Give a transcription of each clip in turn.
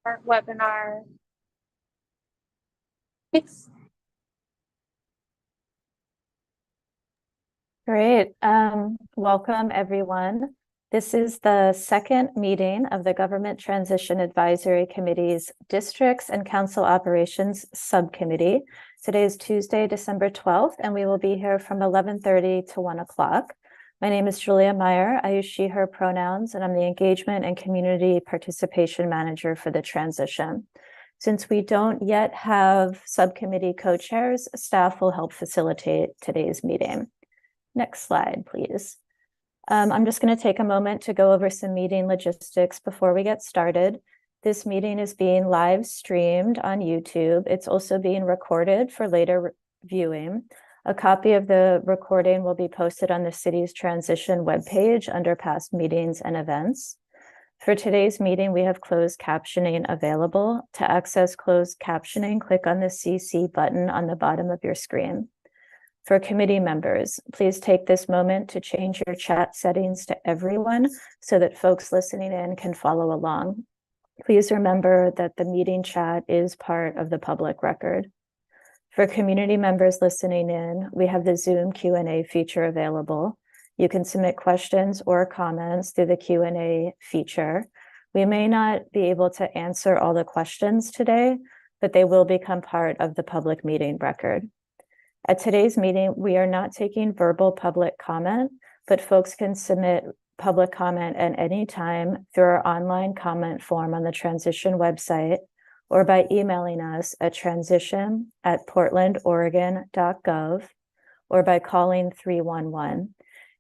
Our webinar. Thanks. Great. Welcome, everyone. This is the second meeting of the Government Transition Advisory Committee's Districts and Council Operations Subcommittee. Today is Tuesday, December 12th, and we will be here from 11:30 to 1 o'clock. My name is Julia Meyer. I use she, her pronouns, and I'm the Engagement and Community Participation Manager for the transition. Since we don't yet have subcommittee co-chairs, staff will help facilitate today's meeting. Next slide, please. I'm just going to take a moment to go over some meeting logistics before we get started. This meeting is being live streamed on YouTube. It's also being recorded for later viewing. A copy of the recording will be posted on the city's transition webpage under past meetings and events. For today's meeting, we have closed captioning available. To access closed captioning, click on the CC button on the bottom of your screen. For committee members, please take this moment to change your chat settings to everyone so that folks listening in can follow along. Please remember that the meeting chat is part of the public record. For community members listening in, we have the Zoom Q&A feature available. You can submit questions or comments through the Q&A feature. We may not be able to answer all the questions today, but they will become part of the public meeting record. At today's meeting, we are not taking verbal public comment, but folks can submit public comment at any time through our online comment form on the transition website or by emailing us at transition@portlandoregon.gov or by calling 311.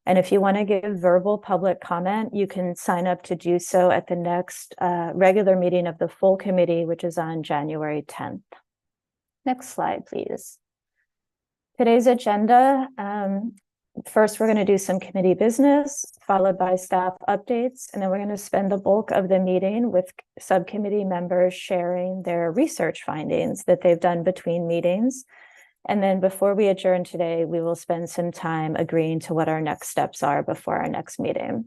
And if you want to give verbal public comment, you can sign up to do so at the next regular meeting of the full committee, which is on January 10th. Next slide, please. Today's agenda, first we're going to do some committee business, followed by staff updates, and then we're going to spend the bulk of the meeting with subcommittee members sharing their research findings that they've done between meetings. And then before we adjourn today, we will spend some time agreeing to what our next steps are before our next meeting.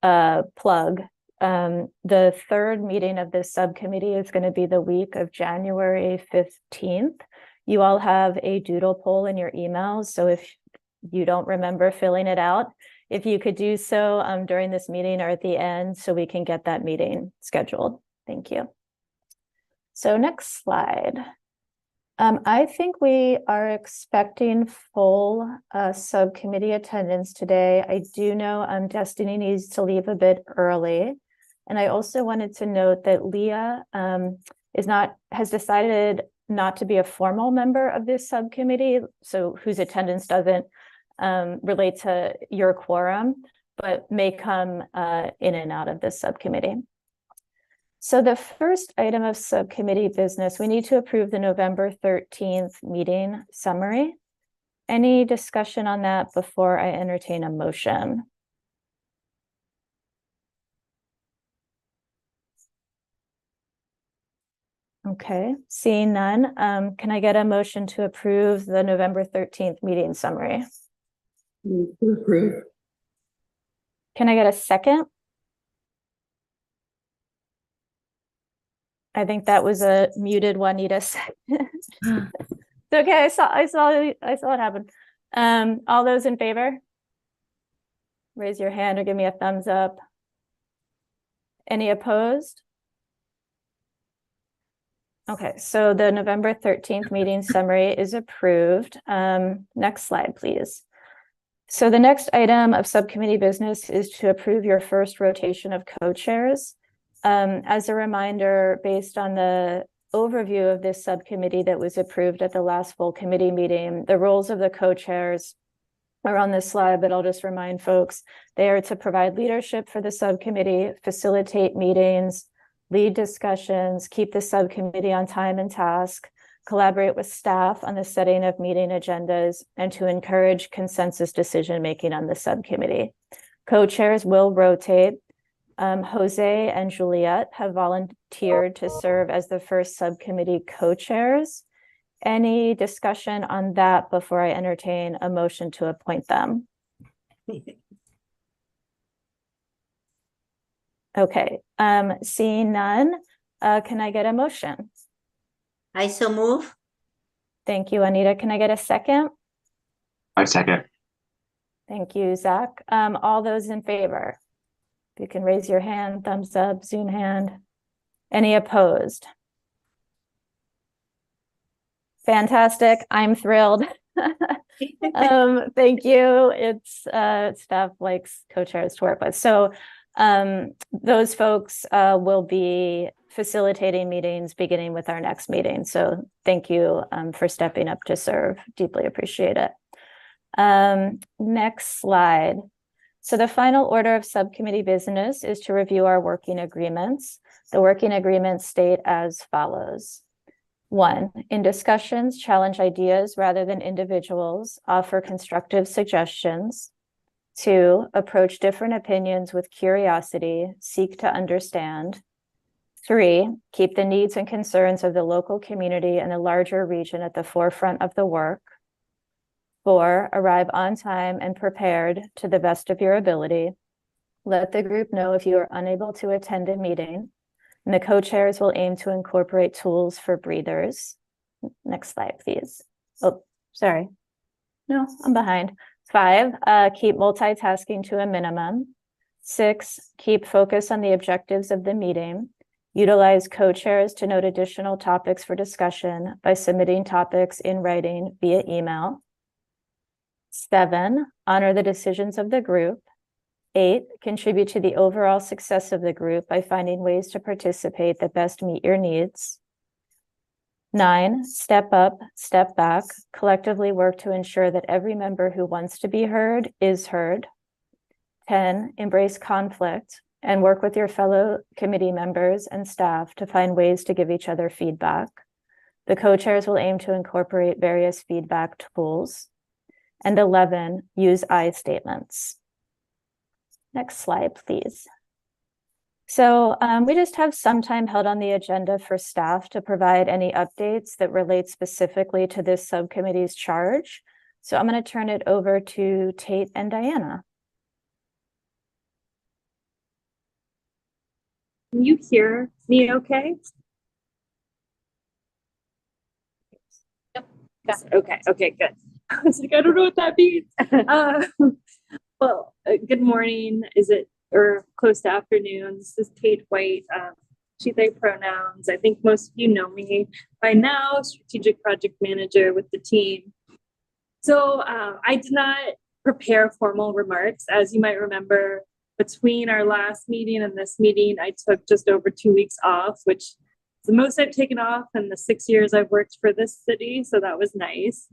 Plug. The third meeting of this subcommittee is going to be the week of January 15th. You all have a doodle poll in your emails, so if you don't remember filling it out, if you could do so during this meeting or at the end so we can get that meeting scheduled. Thank you. So next slide. I think we are expecting full subcommittee attendance today. I do know Destiny needs to leave a bit early. And I also wanted to note that Leah has decided not to be a formal member of this subcommittee, so whose attendance doesn't relate to your quorum, but may come in and out of this subcommittee. So the first item of subcommittee business, we need to approve the November 13th meeting summary. Any discussion on that before I entertain a motion? Okay, seeing none, can I get a motion to approve the November 13th meeting summary? Move to approve. Can I get a second? I think that was a muted Juanita second. It's okay, I saw it happen. All those in favor? Raise your hand or give me a thumbs up. Any opposed? Okay, so the November 13th meeting summary is approved. Next slide, please. So the next item of subcommittee business is to approve your first rotation of co-chairs. As a reminder, based on the overview of this subcommittee that was approved at the last full committee meeting, the roles of the co-chairs are on this slide, but I'll just remind folks, they are to provide leadership for the subcommittee, facilitate meetings, lead discussions, keep the subcommittee on time and task, collaborate with staff on the setting of meeting agendas, and to encourage consensus decision-making on the subcommittee. Co-chairs will rotate. Jose and Juliet have volunteered to serve as the first subcommittee co-chairs. Any discussion on that before I entertain a motion to appoint them? Okay, seeing none, can I get a motion? I so move. Thank you, Anita. Can I get a second? I second. Thank you, Zach. All those in favor? If you can raise your hand, thumbs up, Zoom hand. Any opposed? Fantastic. I'm thrilled. Thank you. It's staff likes co-chairs to work with. So those folks will be facilitating meetings beginning with our next meeting. So thank you for stepping up to serve. Deeply appreciate it. Next slide. So the final order of subcommittee business is to review our working agreements. The working agreements state as follows. 1, in discussions, challenge ideas rather than individuals, offer constructive suggestions. 2, approach different opinions with curiosity, seek to understand. 3, keep the needs and concerns of the local community and the larger region at the forefront of the work. 4, arrive on time and prepared to the best of your ability. Let the group know if you are unable to attend a meeting. And the co-chairs will aim to incorporate tools for breathers. Next slide, please. Oh, sorry. No, I'm behind. 5, keep multitasking to a minimum. 6, keep focus on the objectives of the meeting. Utilize co-chairs to note additional topics for discussion by submitting topics in writing via email. 7, honor the decisions of the group. 8, contribute to the overall success of the group by finding ways to participate that best meet your needs. 9, step up, step back, collectively work to ensure that every member who wants to be heard is heard. 10, embrace conflict and work with your fellow committee members and staff to find ways to give each other feedback. The co-chairs will aim to incorporate various feedback tools. And 11, use I statements. Next slide, please. So we just have some time held on the agenda for staff to provide any updates that relate specifically to this subcommittee's charge. So I'm going to turn it over to Tate and Diana. Can you hear me okay? Yep. Okay, good. I was like, I don't know what that means. Well, good morning. Or close to afternoon. This is Tate White, she, they pronouns. I think most of you know me by now, strategic project manager with the team. So I did not prepare formal remarks. As you might remember, between our last meeting and this meeting, I took just over 2 weeks off, which is the most I've taken off in the 6 years I've worked for this city. So that was nice.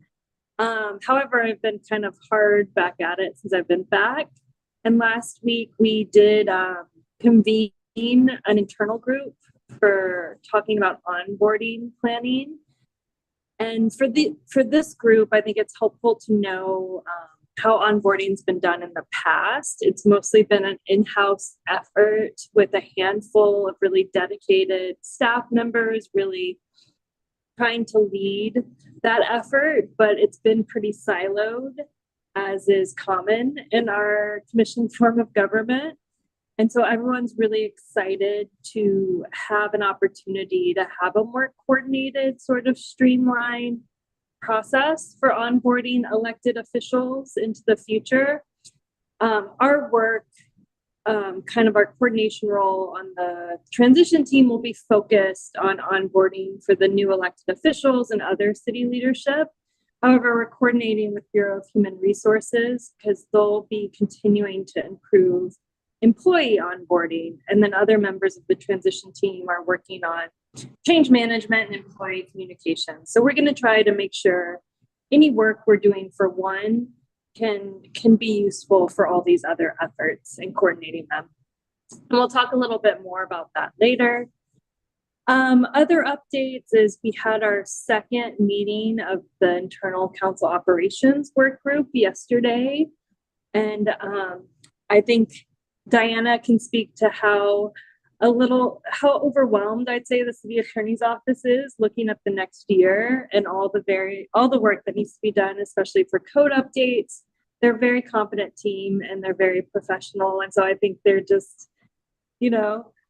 However, I've been kind of hard back at it since I've been back. And last week we did convene an internal group for talking about onboarding planning. And for this group, I think it's helpful to know how onboarding's been done in the past. It's mostly been an in-house effort with a handful of really dedicated staff members, really trying to lead that effort, but it's been pretty siloed, as is common in our commission form of government. And so everyone's really excited to have an opportunity to have a more coordinated, sort of streamlined process for onboarding elected officials into the future. Our work, kind of our coordination role on the transition team, will be focused on onboarding for the new elected officials and other city leadership. However, we're coordinating with Bureau of Human Resources because they'll be continuing to improve employee onboarding. And then other members of the transition team are working on change management and employee communication. So we're going to try to make sure any work we're doing for one can be useful for all these other efforts and coordinating them. And we'll talk a little bit more about that later. Other updates is we had our second meeting of the internal council operations work group yesterday. And I think Diana can speak to how overwhelmed I'd say the city attorney's office is looking at the next year and all the work that needs to be done, especially for code updates. They're a very competent team and they're very professional. And so I think they're just,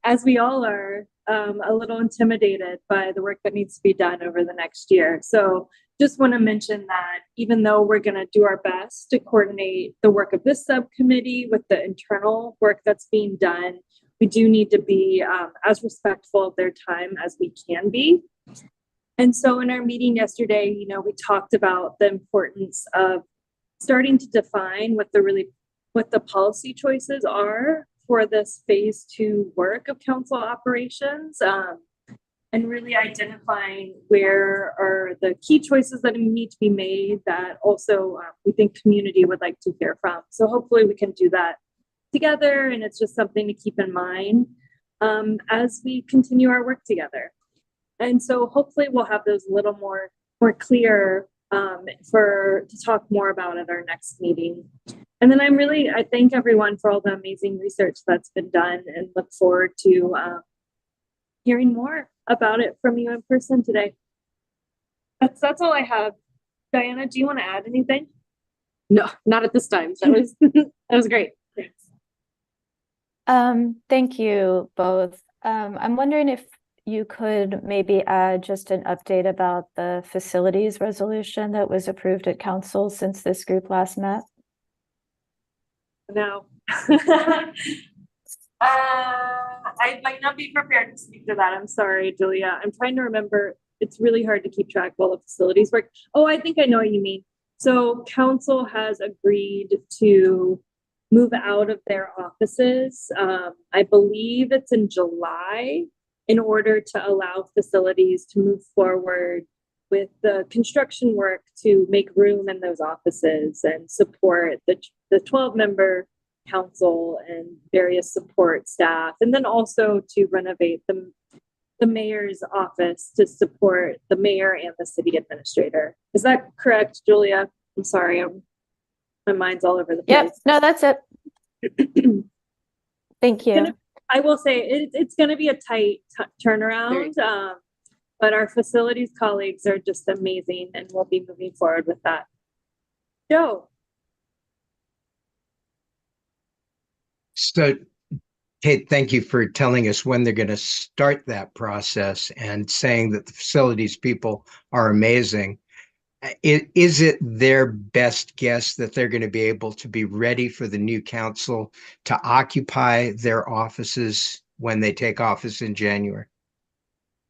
as we all are, a little intimidated by the work that needs to be done over the next year. So just want to mention that even though we're going to do our best to coordinate the work of this subcommittee with the internal work that's being done, we do need to be as respectful of their time as we can be. And so in our meeting yesterday, we talked about the importance of starting to define what the policy choices are for this phase 2 work of council operations, and really identifying where are the key choices that need to be made that also we think community would like to hear from. So hopefully we can do that together, and it's just something to keep in mind as we continue our work together. And so hopefully we'll have those a little more clear to talk more about at our next meeting. And then I thank everyone for all the amazing research that's been done and look forward to hearing more about it from you in person today. That's all I have. Diana, do you want to add anything? No, not at this time. That was great. Thanks. Thank you both. I'm wondering if you could maybe add just an update about the facilities resolution that was approved at council since this group last met. No. I might not be prepared to speak to that. I'm sorry, Julia. I'm trying to remember. It's really hard to keep track of all the facilities work. Oh, I think I know what you mean. So council has agreed to move out of their offices. I believe it's in July, in order to allow facilities to move forward with the construction work to make room in those offices and support the 12-member council and various support staff, and then also to renovate the mayor's office to support the mayor and the city administrator. Is that correct, Julia? I'm sorry, my mind's all over the place. Yep, no, that's it. Thank you. I will say it's going to be a tight turnaround, but our facilities colleagues are just amazing, and we'll be moving forward with that. Joe. So, Kate, thank you for telling us when they're going to start that process and saying that the facilities people are amazing. Is it their best guess that they're going to be able to be ready for the new council to occupy their offices when they take office in January?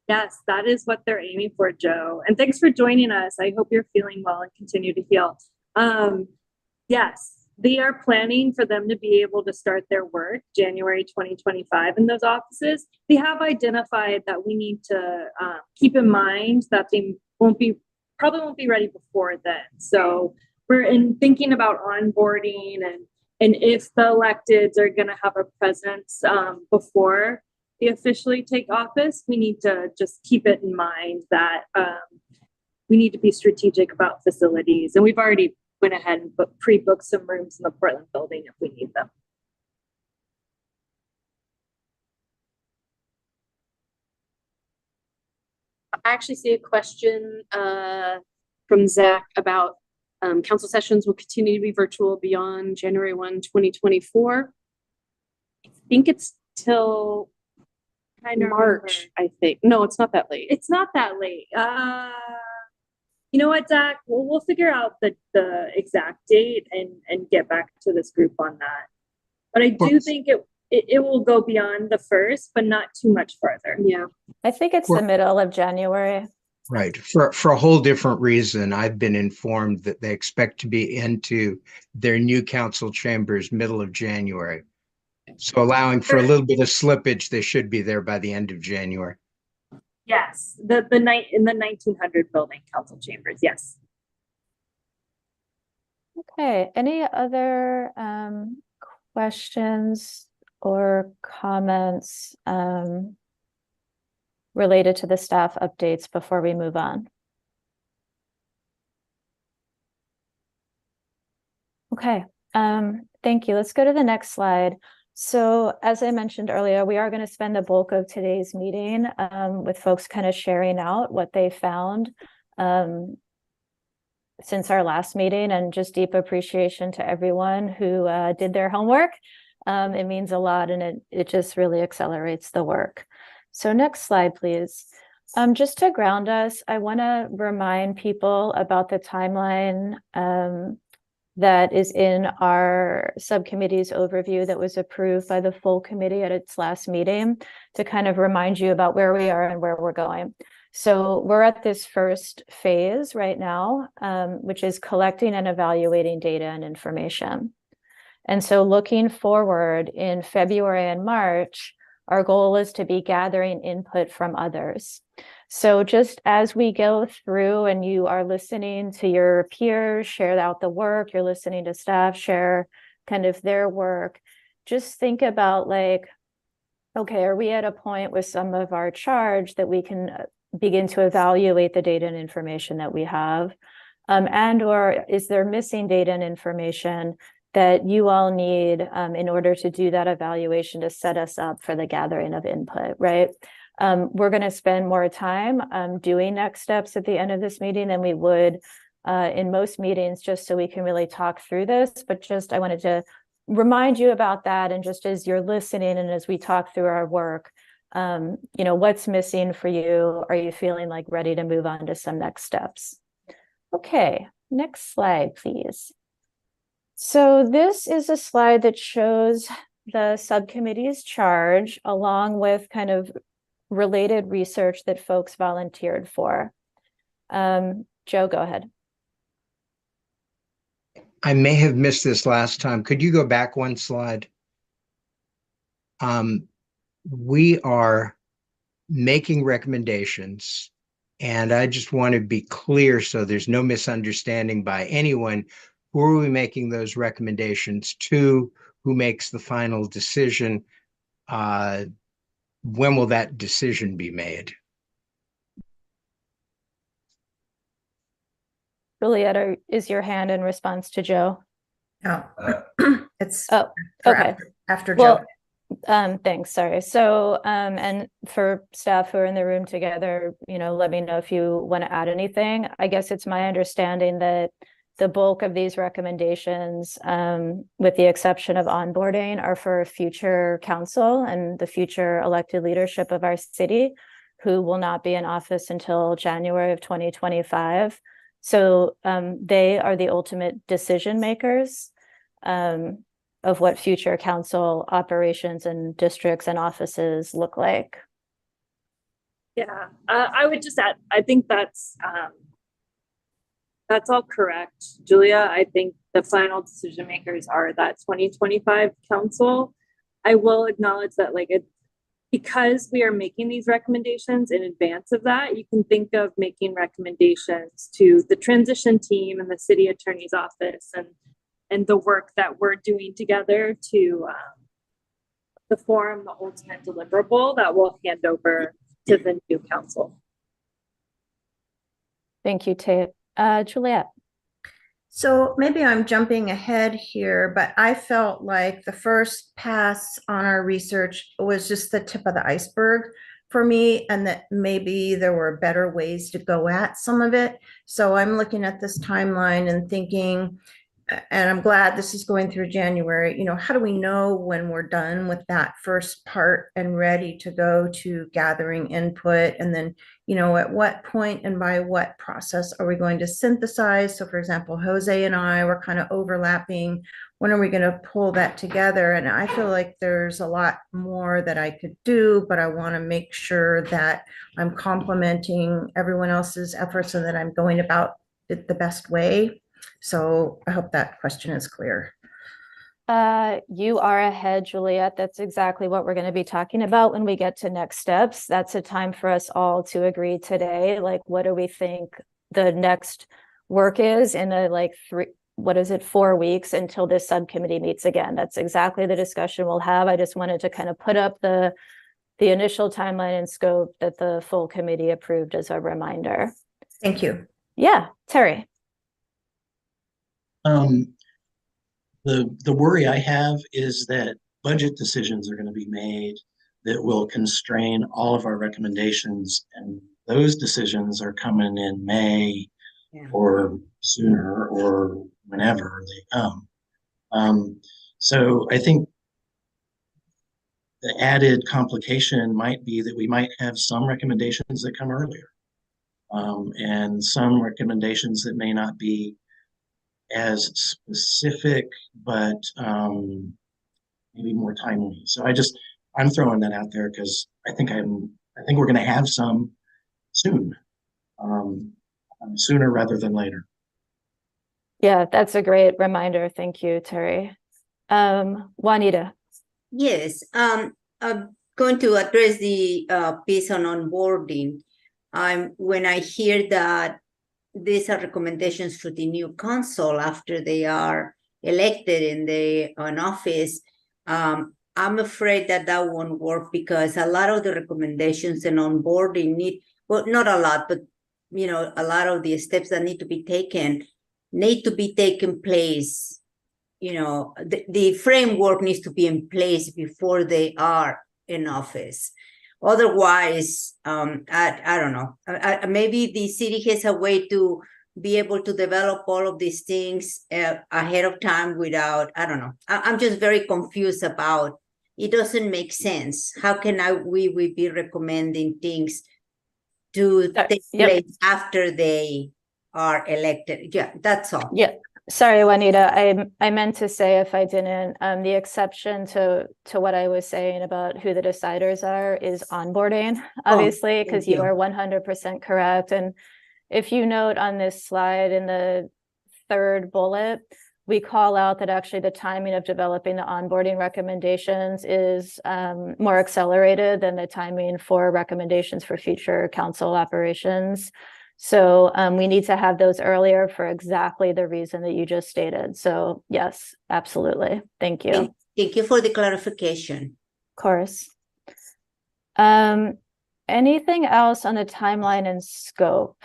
Yes, that is what they're aiming for, Joe. And thanks for joining us. I hope you're feeling well and continue to heal. Yes, they are planning for them to be able to start their work January 2025 in those offices. They have identified that we need to keep in mind that they probably won't be ready before then. So we're thinking about onboarding and if the electeds are going to have a presence before they officially take office, we need to just keep it in mind that we need to be strategic about facilities. And we've already went ahead and pre-booked some rooms in the Portland building if we need them. I actually see a question from Zach about council sessions will continue to be virtual beyond January 1, 2024. I think it's till March, I think. No, it's not that late. It's not that late. You know what, Zach? We'll figure out the exact date and get back to this group on that. But I do think it will go beyond the 1st, but not too much farther. Yeah. I think it's the middle of January. Right. For a whole different reason, I've been informed that they expect to be into their new council chambers middle of January. So allowing for a little bit of slippage, they should be there by the end of January. Yes, the night in the 1900 building council chambers. Yes. Okay. Any other questions or comments related to the staff updates before we move on? Okay. Thank you. Let's go to the next slide. So as I mentioned earlier, we are going to spend the bulk of today's meeting with folks kind of sharing out what they found since our last meeting, and just deep appreciation to everyone who did their homework. It means a lot, and it just really accelerates the work. So next slide, please. Just to ground us, I want to remind people about the timeline that is in our subcommittee's overview that was approved by the full committee at its last meeting, to kind of remind you about where we are and where we're going. So we're at this first phase right now, which is collecting and evaluating data and information. And so looking forward in February and March, our goal is to be gathering input from others. So just as we go through and you are listening to your peers share out the work, you're listening to staff share kind of their work, just think about like, okay, are we at a point with some of our charge that we can begin to evaluate the data and information that we have? And or is there missing data and information that you all need in order to do that evaluation to set us up for the gathering of input, right? We're going to spend more time doing next steps at the end of this meeting than we would in most meetings, just so we can really talk through this. But just I wanted to remind you about that, and just as you're listening and as we talk through our work, you know, what's missing for you? Are you feeling like ready to move on to some next steps? Okay, next slide, please. So this is a slide that shows the subcommittee's charge along with kind of related research that folks volunteered for. Joe, go ahead. I may have missed this last time. Could you go back one slide? We are making recommendations, and I just want to be clear so there's no misunderstanding by anyone. Who are we making those recommendations to? Who makes the final decision? When will that decision be made? Juliet, is your hand in response to Joe? No, it's Oh, for okay. after Joe. Well, thanks. Sorry. So, and for staff who are in the room together, you know, let me know if you want to add anything. I guess it's my understanding that the bulk of these recommendations, with the exception of onboarding, are for future council and the future elected leadership of our city, who will not be in office until January of 2025. So they are the ultimate decision makers of what future council operations and districts and offices look like. Yeah, I would just add, I think that's all correct, Julia. I think the final decision makers are that 2025 council. I will acknowledge that, like, because we are making these recommendations in advance of that, you can think of making recommendations to the transition team and the city attorney's office and the work that we're doing together to form the ultimate deliverable that we'll hand over to the new council. Thank you, Tate. Juliet. So maybe I'm jumping ahead here, but I felt like the first pass on our research was just the tip of the iceberg for me, and that maybe there were better ways to go at some of it. So I'm looking at this timeline and thinking, and I'm glad this is going through January, you know, how do we know when we're done with that first part and ready to go to gathering input? And then, you know, at what point and by what process are we going to synthesize? So for example, Jose and I were kind of overlapping. When are we going to pull that together? And I feel like there's a lot more that I could do, but I want to make sure that I'm complementing everyone else's efforts and that I'm going about it the best way. So I hope that question is clear. You are ahead, Juliet. That's exactly what we're going to be talking about when we get to next steps. That's a time for us all to agree today. Like, what do we think the next work is in a 4 weeks until this subcommittee meets again? That's exactly the discussion we'll have. I just wanted to kind of put up the initial timeline and scope that the full committee approved as a reminder. Thank you. Yeah, Terry. The worry I have is that budget decisions are going to be made that will constrain all of our recommendations, and those decisions are coming in May Yeah. or sooner or whenever they come. So I think the added complication might be that we might have some recommendations that come earlier, and some recommendations that may not be as specific, but maybe more timely. So I'm throwing that out there because I think we're going to have some soon, sooner rather than later. Yeah, that's a great reminder. Thank you, Terry. Juanita. Yes, I'm going to address the piece on onboarding. When I hear that these are recommendations for the new council after they are elected and they are in office, I'm afraid that that won't work because a lot of the recommendations and onboarding need, well, not a lot, but a lot of the steps that need to be taken place. The framework needs to be in place before they are in office. Otherwise, I don't know. Maybe the city has a way to be able to develop all of these things ahead of time without, I don't know. I'm just very confused about, it doesn't make sense. How can we be recommending things to take place after they are elected? Yeah, that's all. Yeah. Sorry, Juanita, I meant to say, if I didn't, the exception to what I was saying about who the deciders are is onboarding, obviously, because you are 100% correct. And if you note on this slide in the third bullet, we call out that actually the timing of developing the onboarding recommendations is more accelerated than the timing for recommendations for future council operations. So we need to have those earlier for exactly the reason that you just stated. So yes, absolutely. Thank you. Thank you for the clarification. Of course. Anything else on the timeline and scope?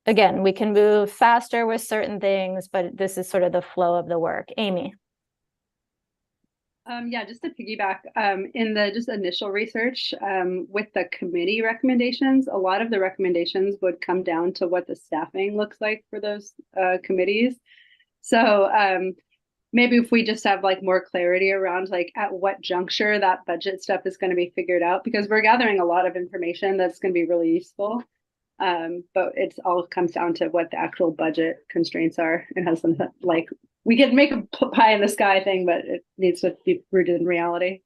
Again, we can move faster with certain things, but this is sort of the flow of the work. Amy. Yeah, just to piggyback, in the just initial research with the committee recommendations, a lot of the recommendations would come down to what the staffing looks like for those committees. So maybe if we just have like more clarity around like at what juncture that budget stuff is going to be figured out, because we're gathering a lot of information that's going to be really useful. But it all comes down to what the actual budget constraints are. It has some like, we can make a pie in the sky thing, but it needs to be rooted in reality.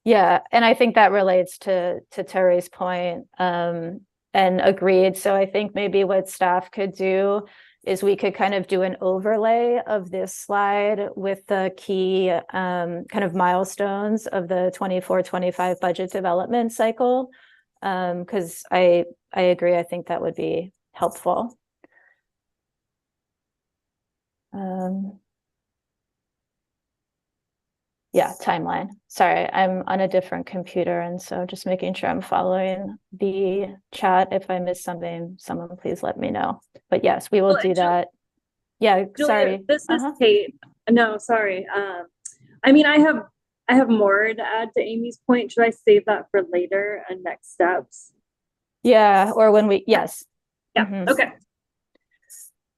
Yeah, and I think that relates to Terry's point, and agreed. So I think maybe what staff could do is we could kind of do an overlay of this slide with the key kind of milestones of the 24-25 budget development cycle. Because I agree, I think that would be helpful. Yeah, timeline. Sorry, I'm on a different computer, and so just making sure I'm following the chat. If I miss something, someone please let me know. But yes, we will do that. Yeah, Julia, sorry. This is Kate. No, sorry. I mean, I have more to add to Amy's point. Should I save that for later and next steps? Yeah, or when we, yes. Yeah, okay.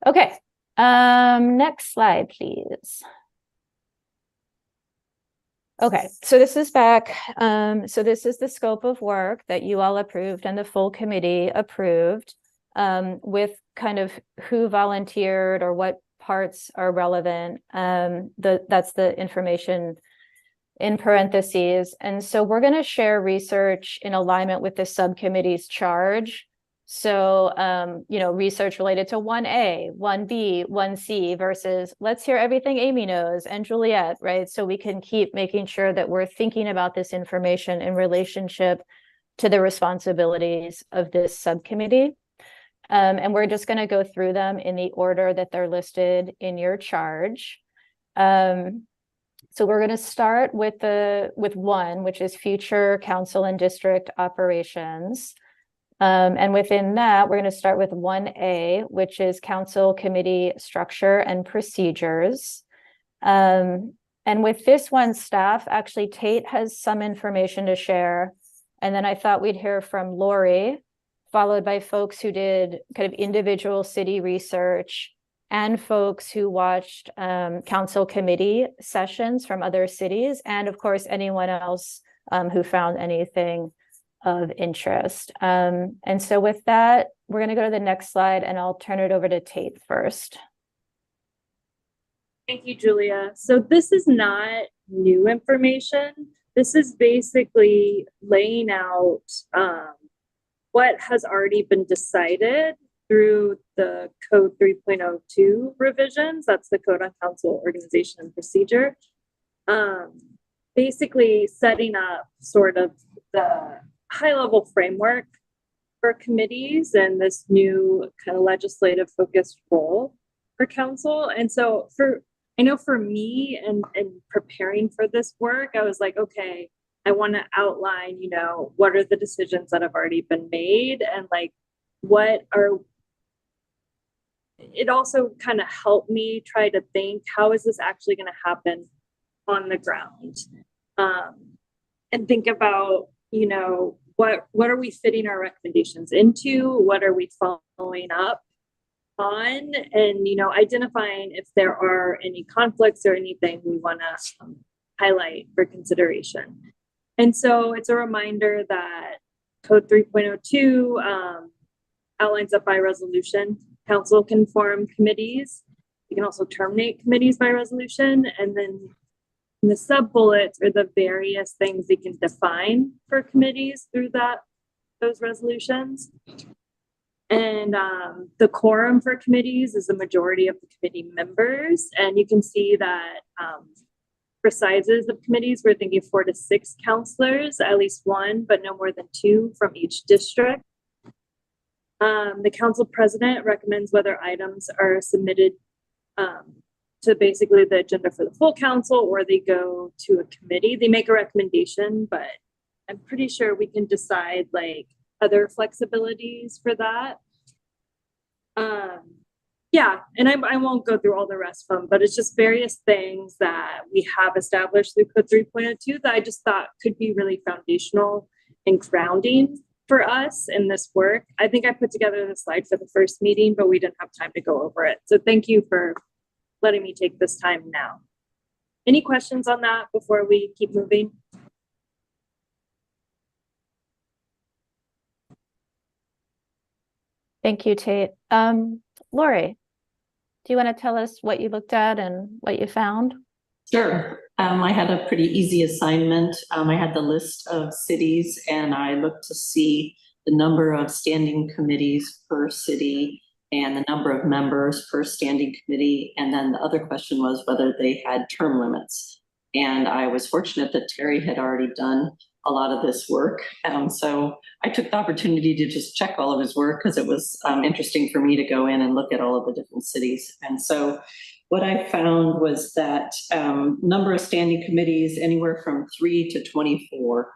Okay, next slide, please. Okay, so this is back. So this is the scope of work that you all approved and the full committee approved, with kind of who volunteered or what parts are relevant. That's the information in parentheses. And so we're going to share research in alignment with the subcommittee's charge. So, research related to 1A, 1B, 1C versus let's hear everything Amy knows and Juliet, right? So we can keep making sure that we're thinking about this information in relationship to the responsibilities of this subcommittee. And we're just going to go through them in the order that they're listed in your charge. So we're going to start with one, which is future council and district operations. And within that, we're going to start with 1A, which is council committee structure and procedures. And with this one, staff, actually, Tate has some information to share. And then I thought we'd hear from Lori, followed by folks who did kind of individual city research and folks who watched council committee sessions from other cities, and of course, anyone else who found anything of interest. And so with that, we're going to go to the next slide, and I'll turn it over to Tate first. Thank you, Julia. So this is not new information. This is basically laying out what has already been decided through the Code 3.02 revisions. That's the Code on Council Organization and Procedure. Basically setting up sort of the high-level framework for committees and this new kind of legislative focused role for council. And so I know for me and preparing for this work, I was like, okay, I want to outline, what are the decisions that have already been made, and like, it also kind of helped me try to think, how is this actually going to happen on the ground? And think about, what are we fitting our recommendations into? What are we following up on? And, identifying if there are any conflicts or anything we want to highlight for consideration. And so it's a reminder that Code 3.02 outlines that by resolution, council can form committees. You can also terminate committees by resolution. And then in the sub-bullets are the various things they can define for committees through those resolutions. And the quorum for committees is the majority of the committee members. And you can see that for sizes of committees, we're thinking 4 to 6 counselors, at least 1, but no more than 2 from each district. The council president recommends whether items are submitted to basically the agenda for the full council, or they go to a committee. They make a recommendation, but I'm pretty sure we can decide like other flexibilities for that. Yeah, and I won't go through all the rest of them, but it's just various things that we have established through Code 3.02 that I just thought could be really foundational and grounding for us in this work. I think I put together the slide for the first meeting, but we didn't have time to go over it. So thank you for letting me take this time now. Any questions on that before we keep moving? Thank you, Tate. Lori, do you want to tell us what you looked at and what you found? Sure. I had a pretty easy assignment. I had the list of cities, and I looked to see the number of standing committees per city and the number of members per standing committee. And then the other question was whether they had term limits. And I was fortunate that Terry had already done a lot of this work. So I took the opportunity to just check all of his work because it was interesting for me to go in and look at all of the different cities. And so what I found was that number of standing committees, anywhere from 3 to 24.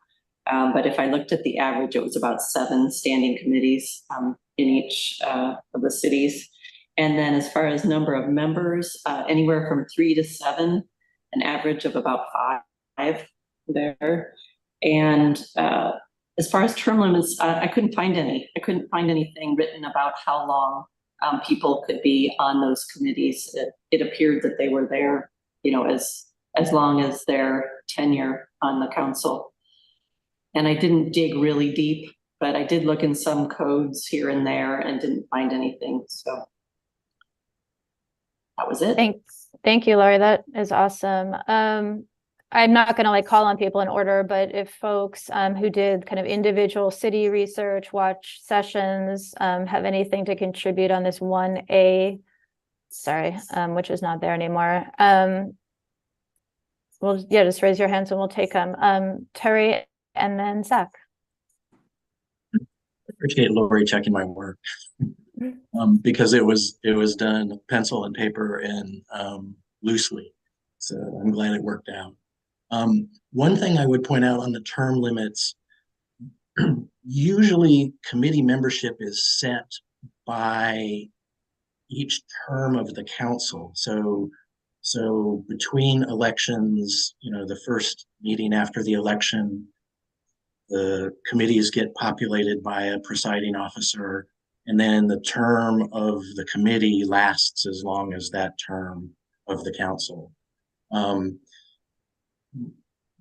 But if I looked at the average, it was about 7 standing committees in each of the cities. And then as far as number of members, anywhere from 3 to 7, an average of about 5 there. And as far as term limits, I couldn't find any. I couldn't find anything written about how long people could be on those committees. It appeared that they were there, as long as their tenure on the council. And I didn't dig really deep, but I did look in some codes here and there and didn't find anything. So that was it. Thanks. Thank you, Lori. That is awesome. I'm not going to call on people in order, but if folks who did kind of individual city research, watch sessions, have anything to contribute on this 1A, which is not there anymore. Well, yeah, just raise your hands and we'll take them. Terry and then Zach. Appreciate Lori checking my work because it was done pencil and paper and loosely. So I'm glad it worked out. One thing I would point out on the term limits, usually committee membership is set by each term of the council. So between elections, the first meeting after the election, the committees get populated by a presiding officer, and then the term of the committee lasts as long as that term of the council.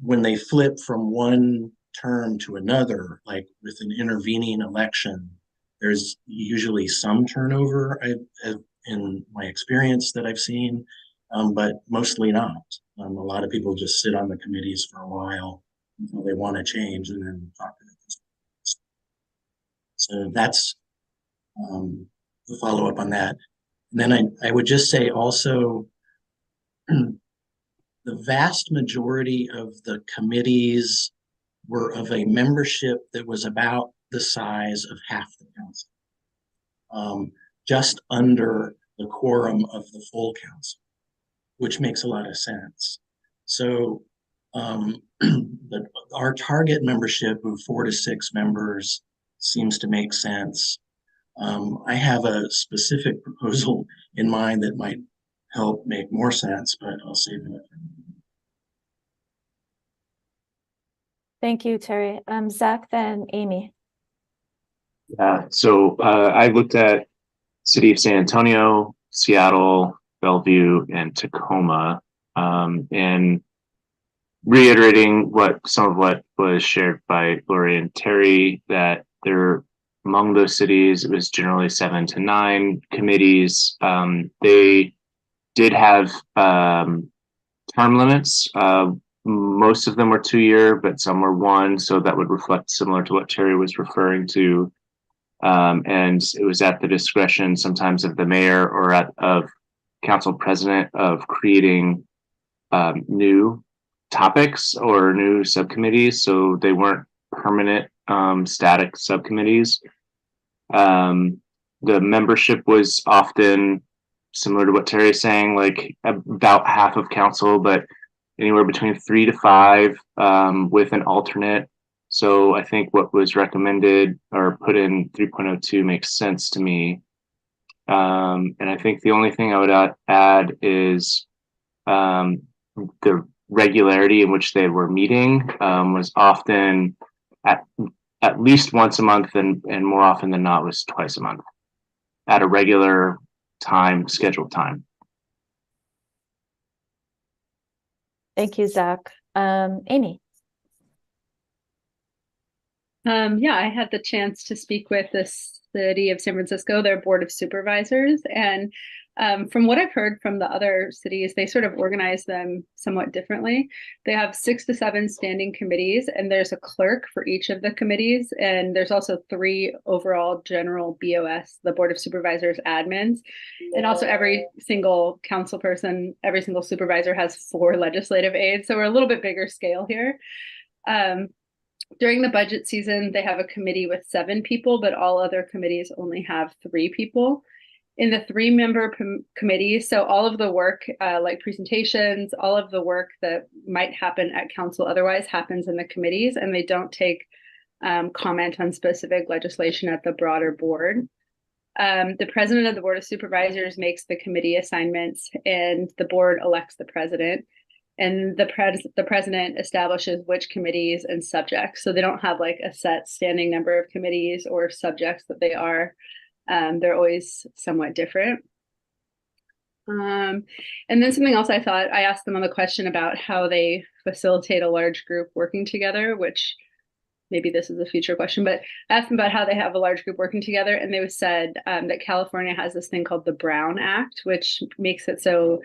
When they flip from one term to another, like with an intervening election, there's usually some turnover in my experience that I've seen, but mostly not. A lot of people just sit on the committees for a while until they want to change and then talk to them. So that's the follow-up on that. And then I would just say also, the vast majority of the committees were of a membership that was about the size of half the council, just under the quorum of the full council, which makes a lot of sense. So our target membership of 4 to 6 members seems to make sense. I have a specific proposal in mind that might help make more sense, but I'll save it. Thank you, Terry. Zach, then Amy. Yeah, so I looked at City of San Antonio, Seattle, Bellevue, and Tacoma, and reiterating some of what was shared by Lori and Terry, that there among those cities, it was generally 7 to 9 committees. They did have term limits. Most of them were 2-year, but some were 1. So that would reflect similar to what Terry was referring to. And it was at the discretion sometimes of the mayor or of council president of creating new topics or new subcommittees. So they weren't permanent static subcommittees. The membership was often similar to what Terry is saying, like about half of council, but anywhere between 3 to 5 with an alternate. So I think what was recommended or put in 3.02 makes sense to me. And I think the only thing I would add is the regularity in which they were meeting was often at least once a month, and more often than not was twice a month at a regular time, scheduled time. Thank you, Zach. Amy. Yeah, I had the chance to speak with the City of San Francisco, their Board of Supervisors, and from what I've heard from the other cities, they sort of organize them somewhat differently. They have 6 to 7 standing committees, and there's a clerk for each of the committees, and there's also 3 overall general BOS, the Board of Supervisors admins, and also every single council person, every single supervisor has 4 legislative aides, so we're a little bit bigger scale here. During the budget season, they have a committee with 7 people, but all other committees only have 3 people. In the 3-member committees, so all of the work, like presentations, all of the work that might happen at council otherwise happens in the committees, and they don't take comment on specific legislation at the broader board. The president of the Board of Supervisors makes the committee assignments, and the board elects the president. And the president establishes which committees and subjects. So they don't have like a set standing number of committees or subjects that they are. They're always somewhat different. And then something else I asked them on the question about how they facilitate a large group working together, which maybe this is a future question, but I asked them about how they have a large group working together. And they said that California has this thing called the Brown Act, which makes it so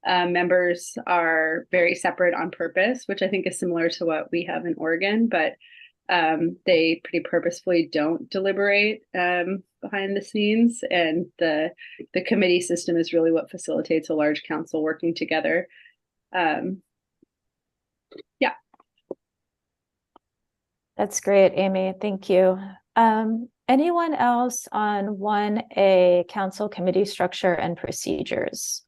members are very separate on purpose, which I think is similar to what we have in Oregon, but they pretty purposefully don't deliberate behind the scenes, and the committee system is really what facilitates a large council working together. Yeah. That's great, Amy. Thank you. Anyone else on 1A council committee structure and procedures?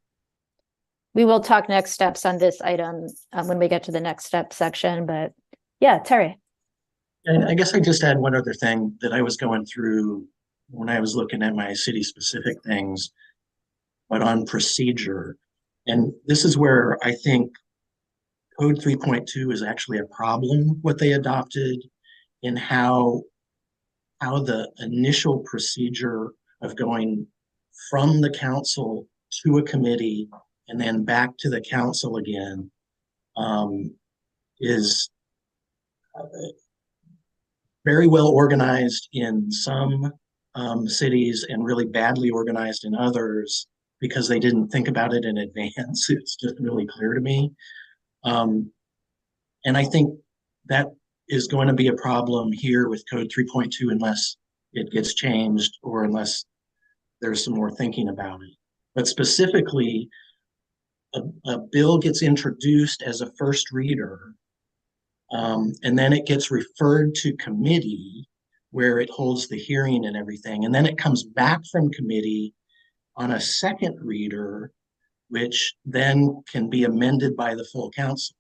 We will talk next steps on this item when we get to the next step section, but yeah, Terry. And I guess I just add one other thing that I was going through when I was looking at my city specific things, but on procedure. And this is where I think Code 3.2 is actually a problem, what they adopted in how the initial procedure of going from the council to a committee and then back to the council again is very well organized in some cities and really badly organized in others because they didn't think about it in advance. It's just really clear to me. And I think that is going to be a problem here with Code 3.2 unless it gets changed or unless there's some more thinking about it. But specifically, a bill gets introduced as a first reader, and then it gets referred to committee where it holds the hearing and everything. And then it comes back from committee on a second reader, which then can be amended by the full council.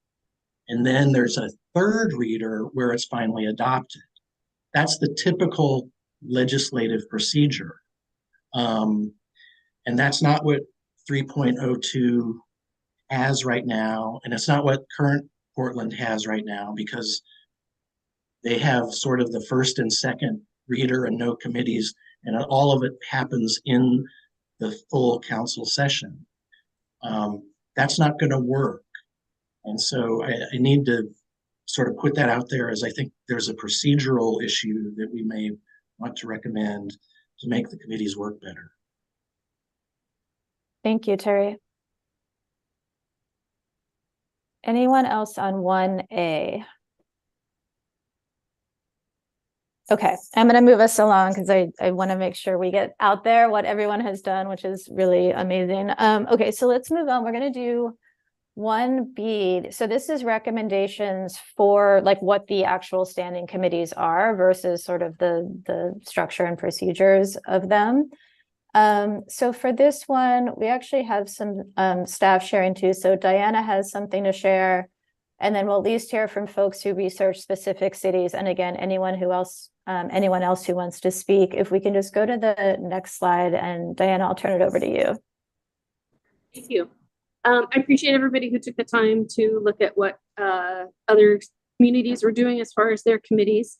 And then there's a third reader where it's finally adopted. That's the typical legislative procedure. And that's not what 3.02 has right now. And it's not what current Portland has right now because they have sort of the first and second reader and no committees, and all of it happens in the full council session. That's not going to work. And so I need to sort of put that out there as I think there's a procedural issue that we may want to recommend to make the committees work better. Thank you, Terry. Anyone else on 1A? Okay, I'm going to move us along because I want to make sure we get out there what everyone has done, which is really amazing. Okay, so let's move on. We're going to do 1B. So this is recommendations for like what the actual standing committees are versus sort of the structure and procedures of them. So for this one, we actually have some staff sharing too. So Diana has something to share, and then we'll at least hear from folks who research specific cities. And again, anyone else who wants to speak. If we can just go to the next slide, and Diana, I'll turn it over to you. Thank you. I appreciate everybody who took the time to look at what other communities were doing as far as their committees.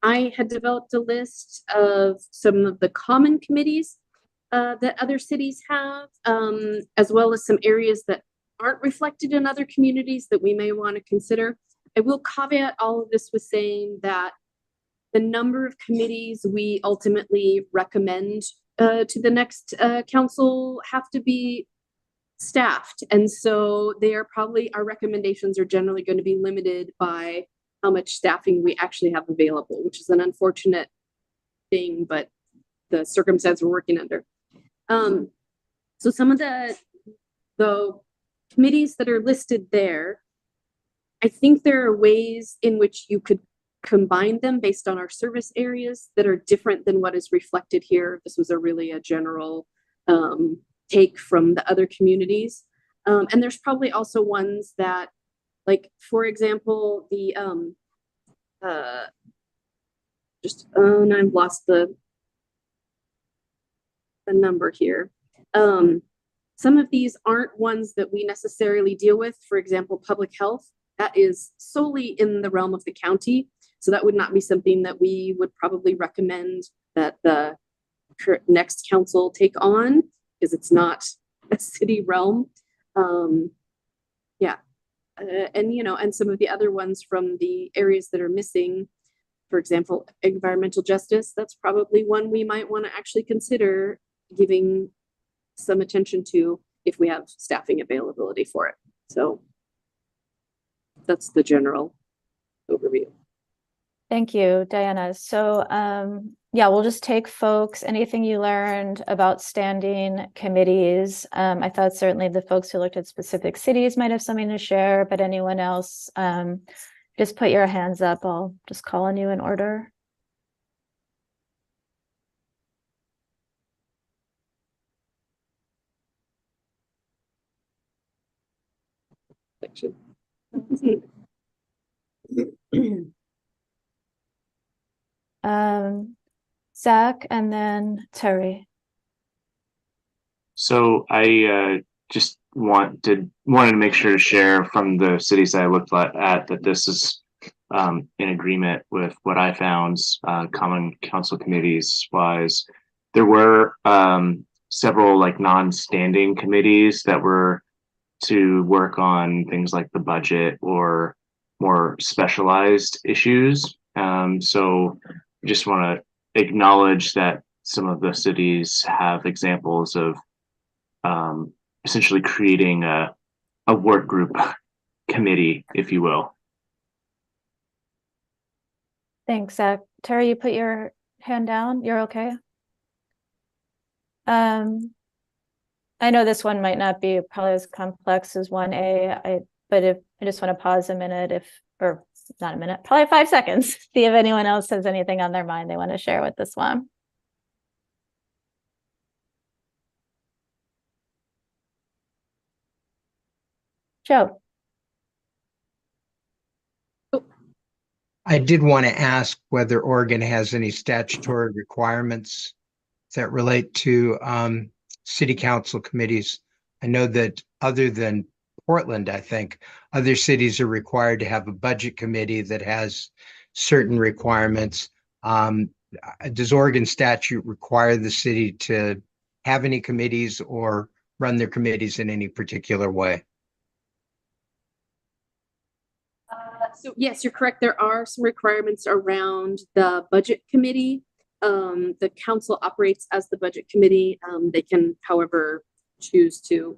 I had developed a list of some of the common committees that other cities have, as well as some areas that aren't reflected in other communities that we may want to consider. I will caveat all of this with saying that the number of committees we ultimately recommend to the next council have to be staffed. And so our recommendations are generally going to be limited by how much staffing we actually have available, which is an unfortunate thing, but the circumstance we're working under. So some of the committees that are listed there, I think there are ways in which you could combine them based on our service areas that are different than what is reflected here. This was really a general take from the other communities. And there's probably also ones that, like, for example, the now I've lost the number here. Some of these aren't ones that we necessarily deal with. For example, public health, that is solely in the realm of the county. So that would not be something that we would probably recommend that the next council take on, because it's not a city realm. And some of the other ones from the areas that are missing, for example, environmental justice, that's probably one we might want to actually consider giving some attention to if we have staffing availability for it. So that's the general overview. Thank you, Diana. So we'll just take folks, anything you learned about standing committees. I thought certainly the folks who looked at specific cities might have something to share, but anyone else, just put your hands up. I'll just call on you in order. Zach, and then Terry. So I just wanted to make sure to share from the cities that I looked at that this is in agreement with what I found common council committees wise. There were several like non-standing committees that were to work on things like the budget or more specialized issues. So I just want to acknowledge that some of the cities have examples of essentially creating a work group committee, if you will. Thanks, Zach. Terry, you put your hand down. You're okay? I know this one might not be probably as complex as 1A, but if I just want to pause a minute, or not a minute, probably 5 seconds, see if anyone else has anything on their mind they want to share with this one. Joe. I did want to ask whether Oregon has any statutory requirements that relate to city council committees. I know that other than Portland, I think other cities are required to have a budget committee that has certain requirements. Does Oregon statute require the city to have any committees or run their committees in any particular way? So yes, you're correct. There are some requirements around the budget committee. The council operates as the budget committee. They can, however, choose to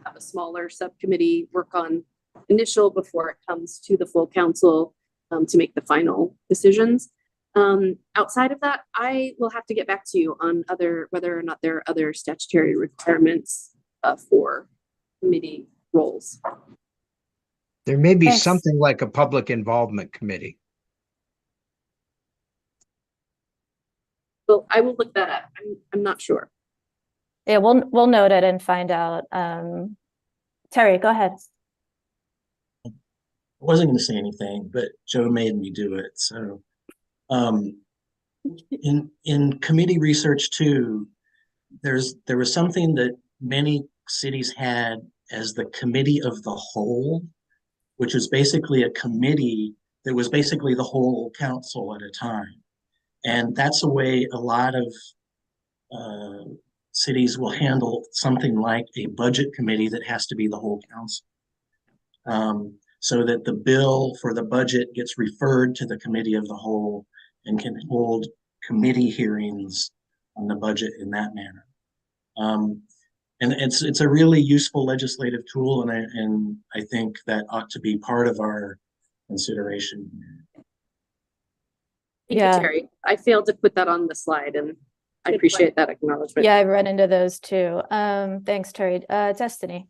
have a smaller subcommittee work on initial before it comes to the full council to make the final decisions. Outside of that, I will have to get back to you on whether or not there are other statutory requirements for committee roles. There may be Thanks. something like a public involvement committee. Well, I will look that up. I'm not sure. Yeah, we'll note it and find out. Terry, go ahead. I wasn't going to say anything, but Joe made me do it. So in committee research too, there was something that many cities had as the committee of the whole, which is basically a committee that was basically the whole council at a time. And that's a way a lot of cities will handle something like a budget committee that has to be the whole council. So that the bill for the budget gets referred to the committee of the whole and can hold committee hearings on the budget in that manner. And it's a really useful legislative tool, and I think that ought to be part of our consideration. Thank you, Terry. I failed to put that on the slide, and I appreciate that acknowledgement. Yeah, I've run into those too. Thanks, Terry. Destiny.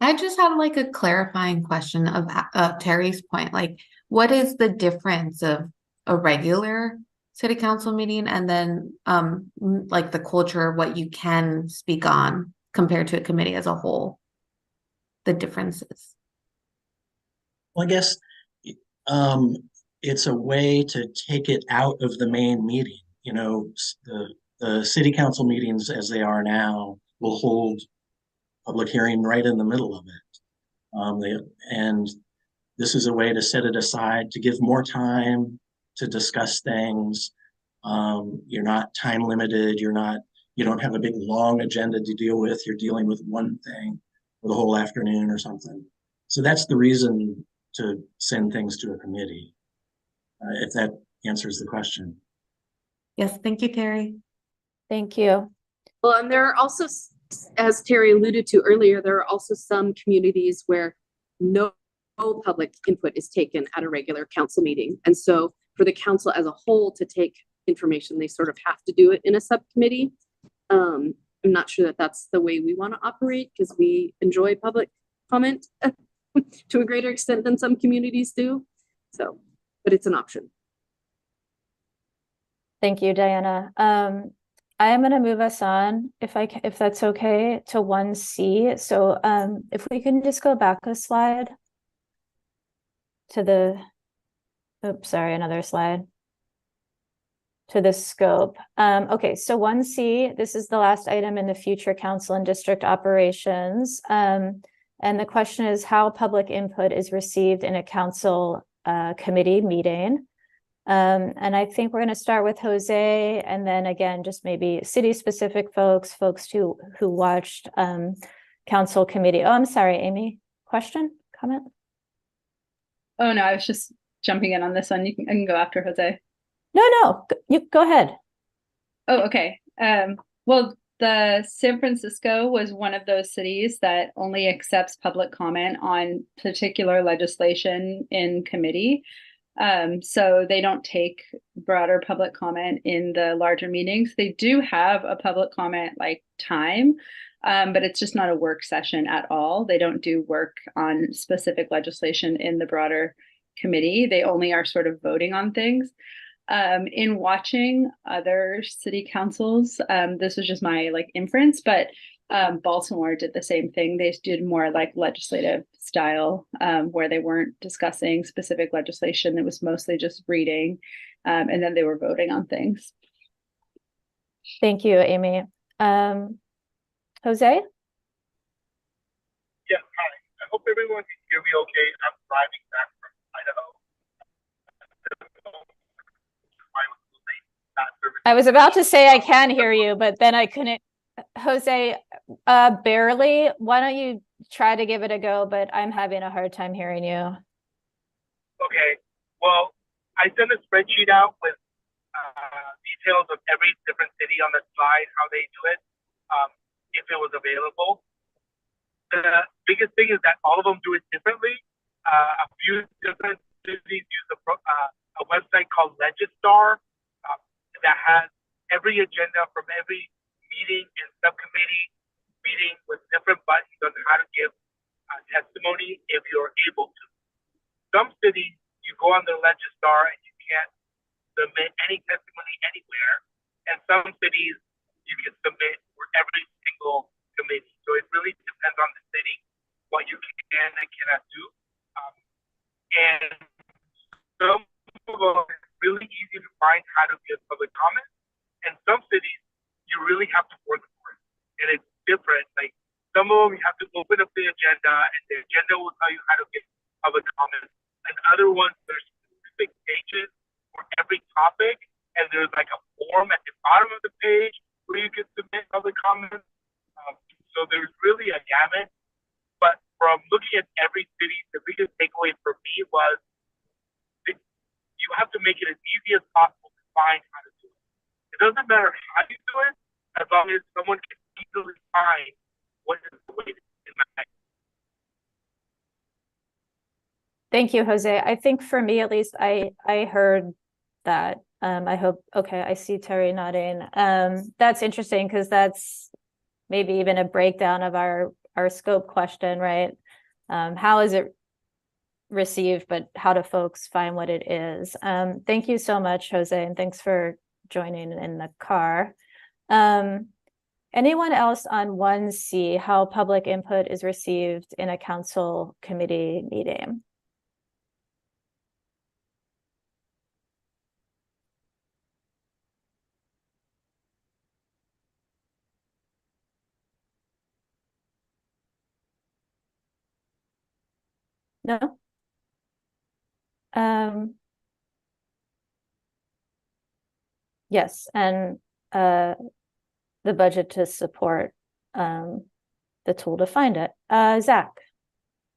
I just have like a clarifying question of Terry's point. Like, what is the difference of a regular city council meeting and then like the culture, what you can speak on compared to a committee as a whole? The differences. Well, I guess it's a way to take it out of the main meeting. You know, the city council meetings as they are now will hold public hearing right in the middle of it. And this is a way to set it aside, to give more time to discuss things. You're not time limited. You don't have a big long agenda to deal with. You're dealing with one thing for the whole afternoon or something. So that's the reason to send things to a committee, if that answers the question. Yes, thank you, Terry. Thank you. Well, and there are also, as Terry alluded to earlier, there are also some communities where no public input is taken at a regular council meeting. And so for the council as a whole to take information, they sort of have to do it in a subcommittee. I'm not sure that that's the way we want to operate because we enjoy public comment to a greater extent than some communities do. So, but it's an option. Thank you, Diana. I am going to move us on, if that's okay, to 1C. So if we can just go back a slide to the Oops, sorry, another slide. To the scope. Okay, so 1C, this is the last item in the future council and district operations. And the question is how public input is received in a council committee meeting. And I think we're going to start with Jose, and then again, just maybe city-specific folks who watched council committee. Oh, I'm sorry, Amy. Question? Comment? Oh no, I was just jumping in on this one. I can go after Jose. No, you go ahead. Oh, okay. Well, the San Francisco was one of those cities that only accepts public comment on particular legislation in committee. So they don't take broader public comment in the larger meetings. They do have a public comment like time, but it's just not a work session at all. They don't do work on specific legislation in the broader committee. They only are sort of voting on things. In watching other city councils, this was just my like inference, but Baltimore did the same thing. They did more like legislative style, where they weren't discussing specific legislation. It was mostly just reading, and then they were voting on things. Thank you, Amy. Jose? Yeah, hi. I hope everyone can hear me okay. I'm driving back from Idaho. I was about to say I can hear you, but then I couldn't. Jose, barely. Why don't you try to give it a go, but I'm having a hard time hearing you. Okay. Well, I sent a spreadsheet out with details of every different city on the slide, how they do it, if it was available. The biggest thing is that all of them do it differently. A few different cities use a website called Legistar that has every agenda from every meeting and subcommittee meeting with different buttons on how to give testimony if you're able to. Some cities, you go on the Legistar and you can't submit any testimony anywhere. And some cities, you can submit for every single committee. So it really depends on the city, what you can and cannot do. And some of them, it's really easy to find how to give public comment. And some cities, you really have to work for it. And it's different. Like some of them, you have to open up the agenda and the agenda will tell you how to give public comment. And other ones, there's specific pages for every topic. And there's like a form at the bottom of the page where you can submit public comments. So there's really a gamut. But from looking at every city, the biggest takeaway for me was you have to make it as easy as possible to find how to do it. It doesn't matter how you do it, as long as someone can easily find what is the way to do it. Thank you, Jose. I think for me, at least, I heard that. I hope, okay, I see Terry nodding. That's interesting because that's maybe even a breakdown of our scope question, right? How is it received, but how do folks find what it is? Thank you so much, Jose, and thanks for joining in the car. Anyone else on 1C, how public input is received in a council committee meeting? No? Yes, and the budget to support the tool to find it. Zach.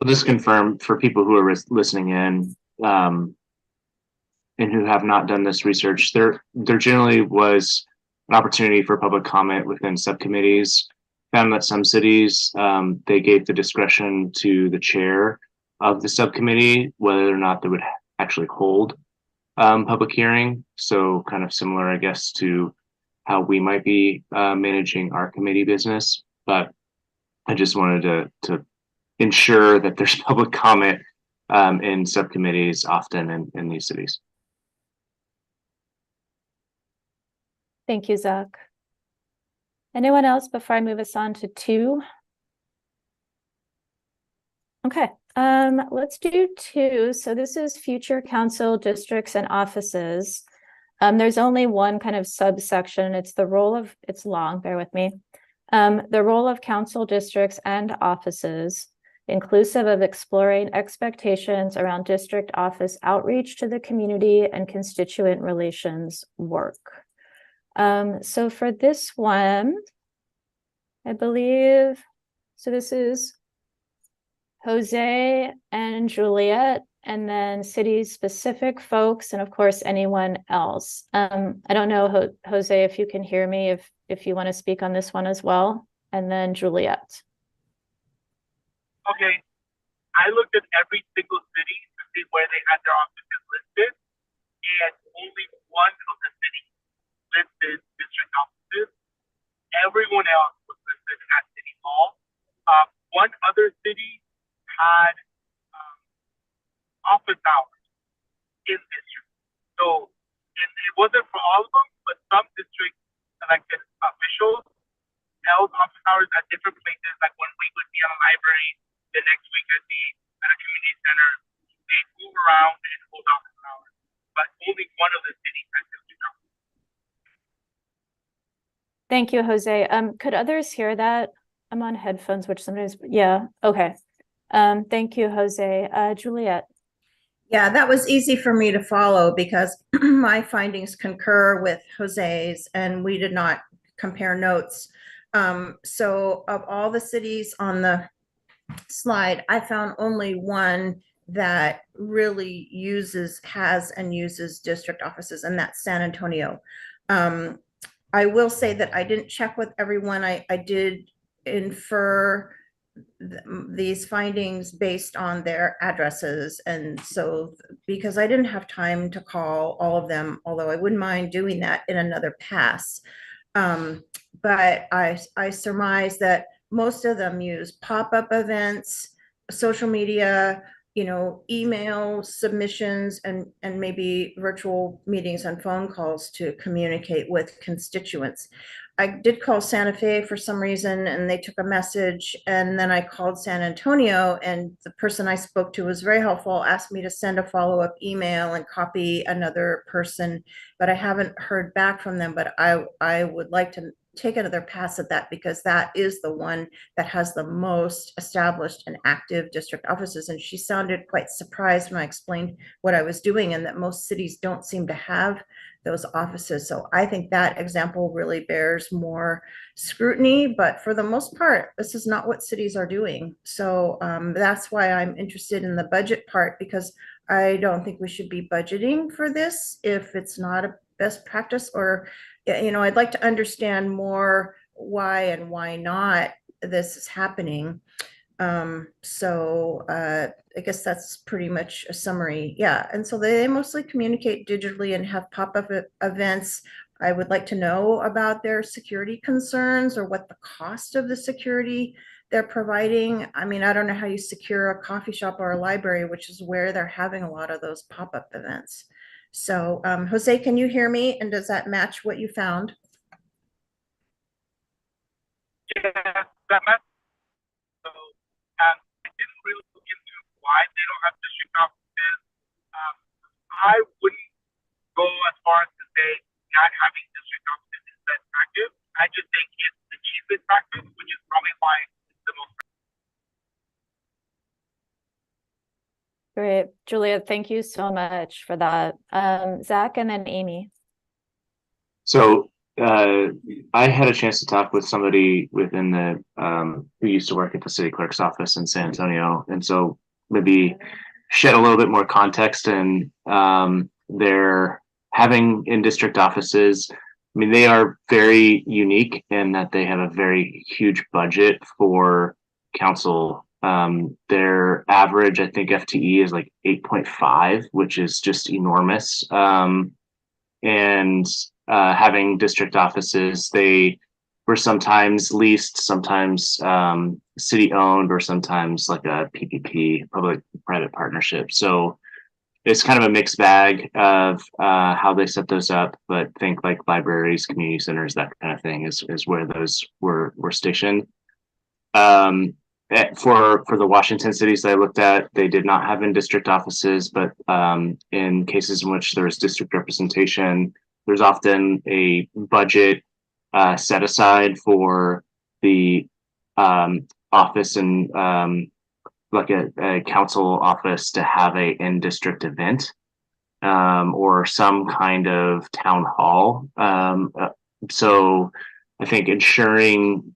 I'll just confirm for people who are listening in and who have not done this research, there generally was an opportunity for public comment within subcommittees. Found that some cities, they gave the discretion to the chair of the subcommittee, whether or not they would actually hold public hearing. So kind of similar, I guess, to how we might be managing our committee business. But I just wanted to ensure that there's public comment in subcommittees often in these cities. Thank you, Zach. Anyone else before I move us on to 2? Okay, let's do two. So this is future council districts and offices. There's only one kind of subsection. It's the role of, it's long, bear with me. The role of council districts and offices, inclusive of exploring expectations around district office outreach to the community and constituent relations work. So for this one, I believe, so this is Jose and Juliet, and then city-specific folks, and of course, anyone else. I don't know, Jose, if you can hear me, if you want to speak on this one as well, and then Juliet. Okay, I looked at every single city to see where they had their offices listed, and only one of the cities listed district offices. Everyone else was listed at City Hall. One other city had office hours in district. So it wasn't for all of them, but some district elected officials held office hours at different places. Like 1 week would be at a library, the next week at a community center. They move around and hold office hours, but only one of the cities had district office. Thank you, Jose. Could others hear that? I'm on headphones, which sometimes, yeah, okay. Thank you, Jose. Juliet. Yeah, that was easy for me to follow because my findings concur with Jose's and we did not compare notes. So of all the cities on the slide, I found only one that really has and uses district offices, and that's San Antonio. I will say that I didn't check with everyone. I did infer these findings based on their addresses. And so, because I didn't have time to call all of them, although I wouldn't mind doing that in another pass. But I surmise that most of them use pop-up events, social media, email submissions, and maybe virtual meetings and phone calls to communicate with constituents. I did call Santa Fe for some reason and they took a message, and then I called San Antonio and the person I spoke to was very helpful, asked me to send a follow-up email and copy another person, but I haven't heard back from them. But I would like to take another pass at that because that is the one that has the most established and active district offices. And she sounded quite surprised when I explained what I was doing and that most cities don't seem to have those offices. So I think that example really bears more scrutiny, but for the most part, this is not what cities are doing. So that's why I'm interested in the budget part, because I don't think we should be budgeting for this if it's not a best practice, or, I'd like to understand more why and why not this is happening. So I guess that's pretty much a summary. Yeah. And so they mostly communicate digitally and have pop-up events. I would like to know about their security concerns or what the cost of the security they're providing. I mean, I don't know how you secure a coffee shop or a library, which is where they're having a lot of those pop-up events. So Jose, can you hear me? And does that match what you found? Yeah, that matches. So I didn't really look into why they don't have district offices. I wouldn't go as far as to say not having district offices is best practice. I just think it's the cheapest practice, which is probably why it's the most. Great, Julia, thank you so much for that. Zach and then Amy. So I had a chance to talk with somebody within the who used to work at the city clerk's office in San Antonio, and so maybe shed a little bit more context. And they're having in district offices, I mean, they are very unique in that they have a very huge budget for council. Their average, I think, FTE is like 8.5, which is just enormous. And having district offices, they were sometimes leased, sometimes city owned, or sometimes like a PPP, public-private partnership. So it's kind of a mixed bag of how they set those up, but think like libraries, community centers, that kind of thing is where those were stationed. for the Washington cities that I looked at, they did not have in-district offices, but in cases in which there is district representation, there's often a budget set aside for the office and like a council office to have a in-district event or some kind of town hall. So I think ensuring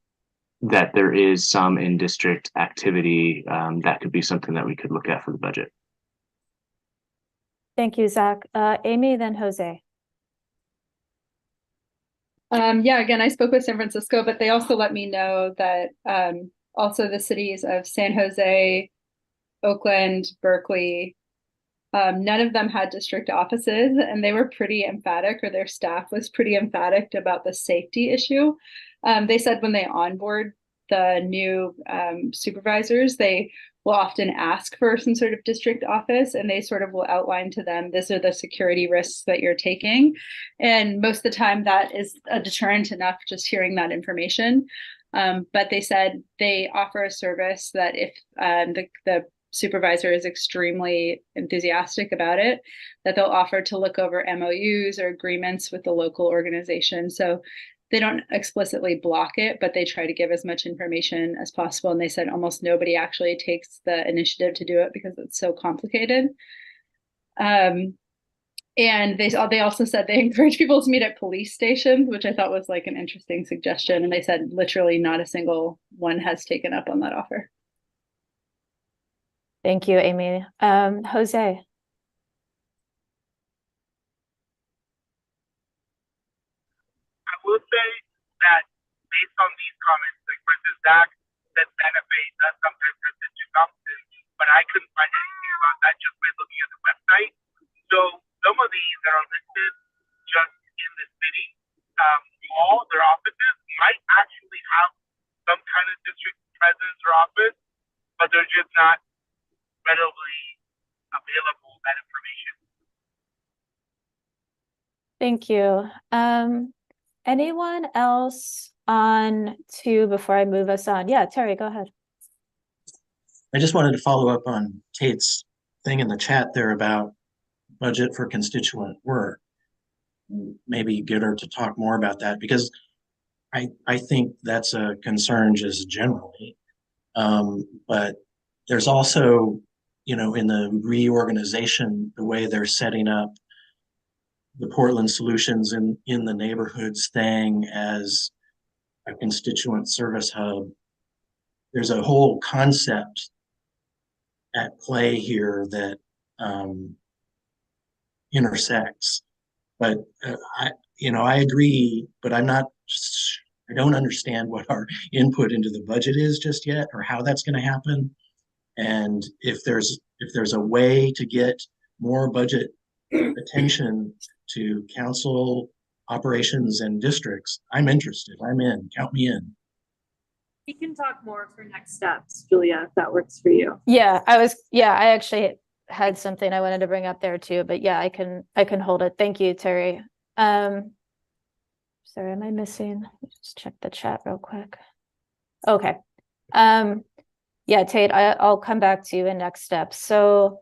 that there is some in-district activity, that could be something that we could look at for the budget. Thank you, Zach. Amy, then Jose. Yeah, again, I spoke with San Francisco, but they also let me know that also the cities of San Jose, Oakland, Berkeley, none of them had district offices, and they were pretty emphatic, or their staff was pretty emphatic about the safety issue. They said when they onboard the new supervisors, they will often ask for some sort of district office, and they sort of will outline to them, these are the security risks that you're taking. And most of the time that is a deterrent enough just hearing that information. But they said they offer a service that if the supervisor is extremely enthusiastic about it, that they'll offer to look over MOUs or agreements with the local organization. So they don't explicitly block it, but they try to give as much information as possible. And they said almost nobody actually takes the initiative to do it because it's so complicated. And they also said they encourage people to meet at police stations, which I thought was like an interesting suggestion. And they said literally not a single one has taken up on that offer. Thank you, Amy. Jose. I will say that based on these comments, like for instance, Zach said Santa Fe does sometimes have district offices, but I couldn't find anything about that just by looking at the website. So some of these that are listed just in the city, all their offices might actually have some kind of district presence or office, but they're just not readily available, that information. Thank you. Anyone else on to before I move us on? Yeah, Terry, go ahead. I just wanted to follow up on Kate's thing in the chat there about budget for constituent work. Maybe get her to talk more about that, because I think that's a concern just generally. But there's also, you know, in the reorganization, the way they're setting up the Portland Solutions in the neighborhoods thing as a constituent service hub. There's a whole concept at play here that intersects. But I agree, but I don't understand what our input into the budget is just yet, or how that's going to happen. And if there's a way to get more budget attention to council operations and districts, I'm interested. I'm in. Count me in. We can talk more for next steps, Julia, if that works for you. Yeah, I actually had something I wanted to bring up there too, but yeah, I can hold it. Thank you, Terry. Sorry, am I missing? Let me just check the chat real quick. Okay. Yeah, Tate, I'll come back to you in next steps. So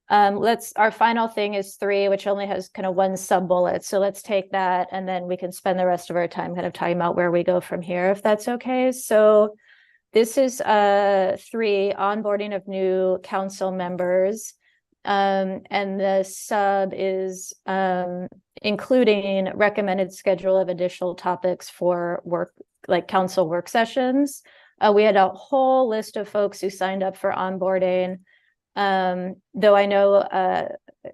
our final thing is 3, which only has kind of one sub bullet. So let's take that, and then we can spend the rest of our time kind of talking about where we go from here, if that's okay. So this is 3, onboarding of new council members. And the sub is including recommended schedule of additional topics for work, like council work sessions. We had a whole list of folks who signed up for onboarding. Though I know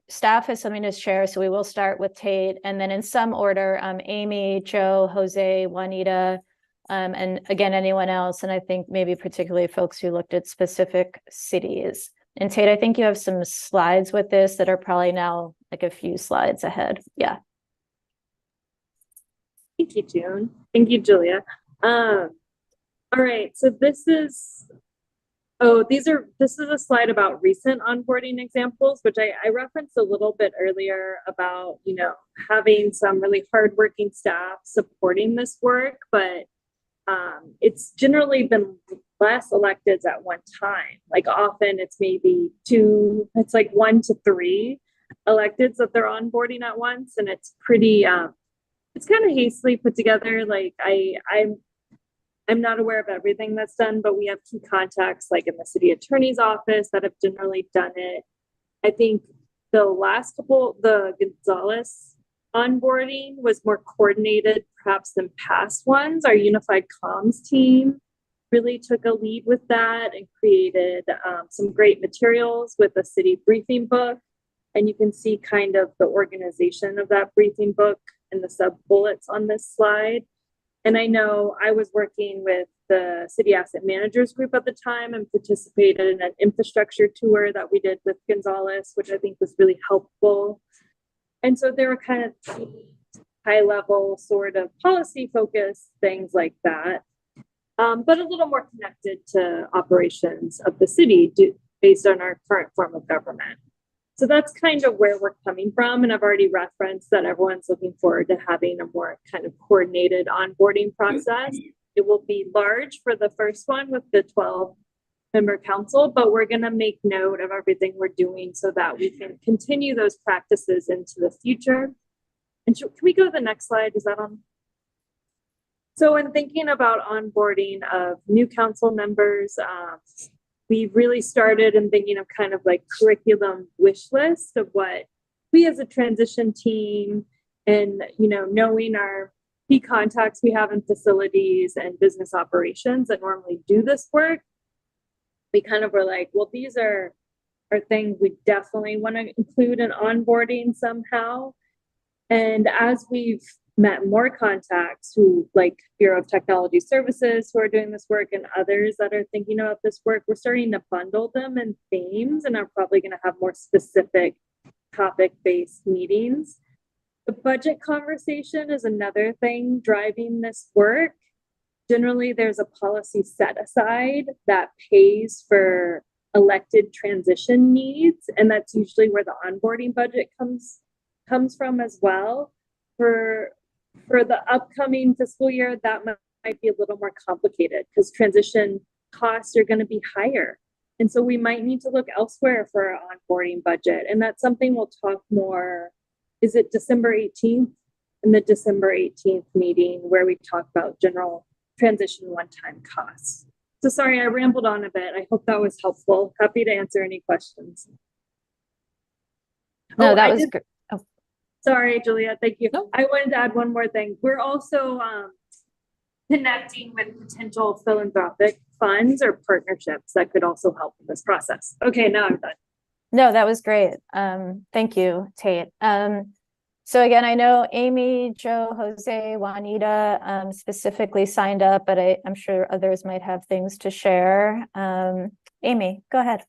staff has something to share, so we will start with Tate, and then in some order, Amy, Joe, Jose, Juanita, and again, anyone else, and I think maybe particularly folks who looked at specific cities. And Tate, I think you have some slides with this that are probably now like a few slides ahead. Yeah. Thank you, June. Thank you, Julia. All right, so this is a slide about recent onboarding examples, which I referenced a little bit earlier about, having some really hardworking staff supporting this work, but it's generally been less electeds at one time. Like often it's maybe two, it's like 1 to 3 electeds that they're onboarding at once. And it's pretty, it's kind of hastily put together. Like I'm not aware of everything that's done, but we have key contacts like in the city attorney's office that have generally done it. I think the last couple, the Gonzalez onboarding was more coordinated perhaps than past ones. Our unified comms team really took a lead with that and created some great materials with the city briefing book. And you can see kind of the organization of that briefing book and the sub bullets on this slide. And I know I was working with the city asset managers group at the time and participated in an infrastructure tour that we did with Gonzalez, which I think was really helpful. And so there were kind of high level sort of policy focused things like that, but a little more connected to operations of the city based on our current form of government. So that's kind of where we're coming from. And I've already referenced that everyone's looking forward to having a more kind of coordinated onboarding process. It will be large for the first one with the 12-member council, but we're going to make note of everything we're doing so that we can continue those practices into the future. And can we go to the next slide? Is that on? So in thinking about onboarding of new council members, we really started in thinking of kind of like curriculum wish list of what we as a transition team and, you know, knowing our key contacts we have in facilities and business operations that normally do this work. We kind of were like, well, these are things we definitely want to include in onboarding somehow. And as we've met more contacts who like Bureau of Technology Services who are doing this work and others that are thinking about this work, we're starting to bundle them in themes and are probably going to have more specific topic-based meetings. The budget conversation is another thing driving this work. Generally, there's a policy set aside that pays for elected transition needs, and that's usually where the onboarding budget comes from as well. For the upcoming fiscal year, that might be a little more complicated because transition costs are going to be higher. And so we might need to look elsewhere for our onboarding budget. And that's something we'll talk more. Is it December 18th? In the December 18th meeting where we talk about general transition one-time costs. So sorry, I rambled on a bit. I hope that was helpful. Happy to answer any questions. No, that was good. Sorry, Julia, thank you. No. I wanted to add one more thing. We're also connecting with potential philanthropic funds or partnerships that could also help in this process. Okay, now I'm done. No, that was great. Thank you, Tate. So again, I know Amy, Joe, Jose, Juanita specifically signed up, but I'm sure others might have things to share. Amy, go ahead.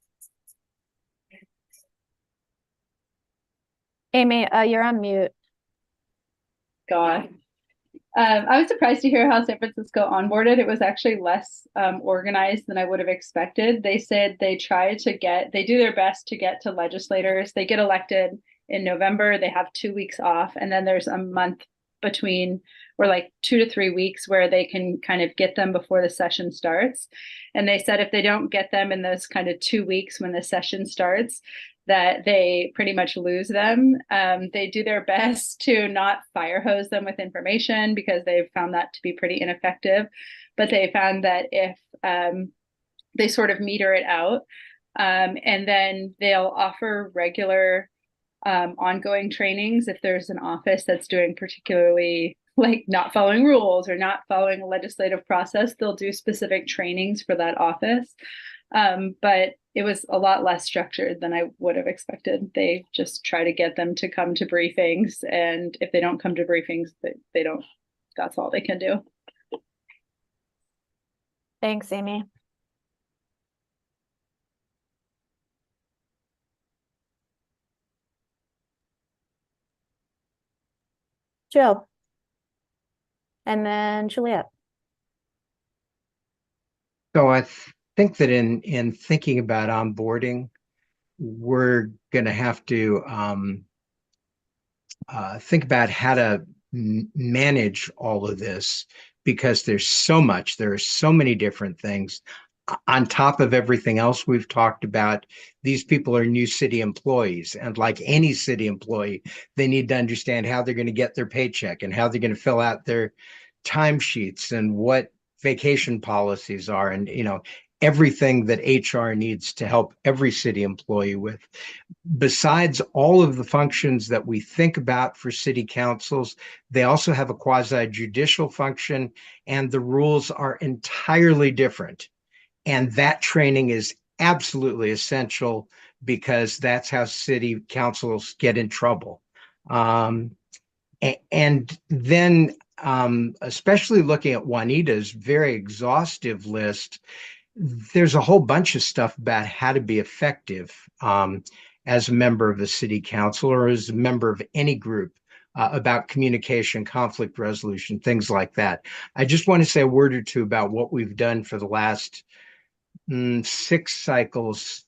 Amy, you're on mute. God. I was surprised to hear how San Francisco onboarded. It was actually less organized than I would have expected. They said they do their best to get to legislators. They get elected in November. They have 2 weeks off. And then there's a month between, or like 2 to 3 weeks where they can kind of get them before the session starts. And they said if they don't get them in those kind of 2 weeks when the session starts, that they pretty much lose them. They do their best to not fire hose them with information because they've found that to be pretty ineffective. But they found that if they sort of meter it out, and then they'll offer regular ongoing trainings if there's an office that's doing particularly like not following rules or not following a legislative process, they'll do specific trainings for that office. But it was a lot less structured than I would have expected. They just try to get them to come to briefings. And if they don't come to briefings, they don't, that's all they can do. Thanks, Amy. Jill. And then Juliet. So I think that in thinking about onboarding, we're going to have to think about how to manage all of this because there's so much. There are so many different things. on top of everything else we've talked about, these people are new city employees. And like any city employee, they need to understand how they're going to get their paycheck and how they're going to fill out their timesheets and what vacation policies are, and, everything that HR needs to help every city employee with. Besides all of the functions that we think about for city councils, they also have a quasi-judicial function, and the rules are entirely different. And that training is absolutely essential because that's how city councils get in trouble. And then, especially looking at Juanita's very exhaustive list, there's a whole bunch of stuff about how to be effective as a member of a city council or as a member of any group, about communication, conflict resolution, things like that. I just want to say a word or two about what we've done for the last 6 cycles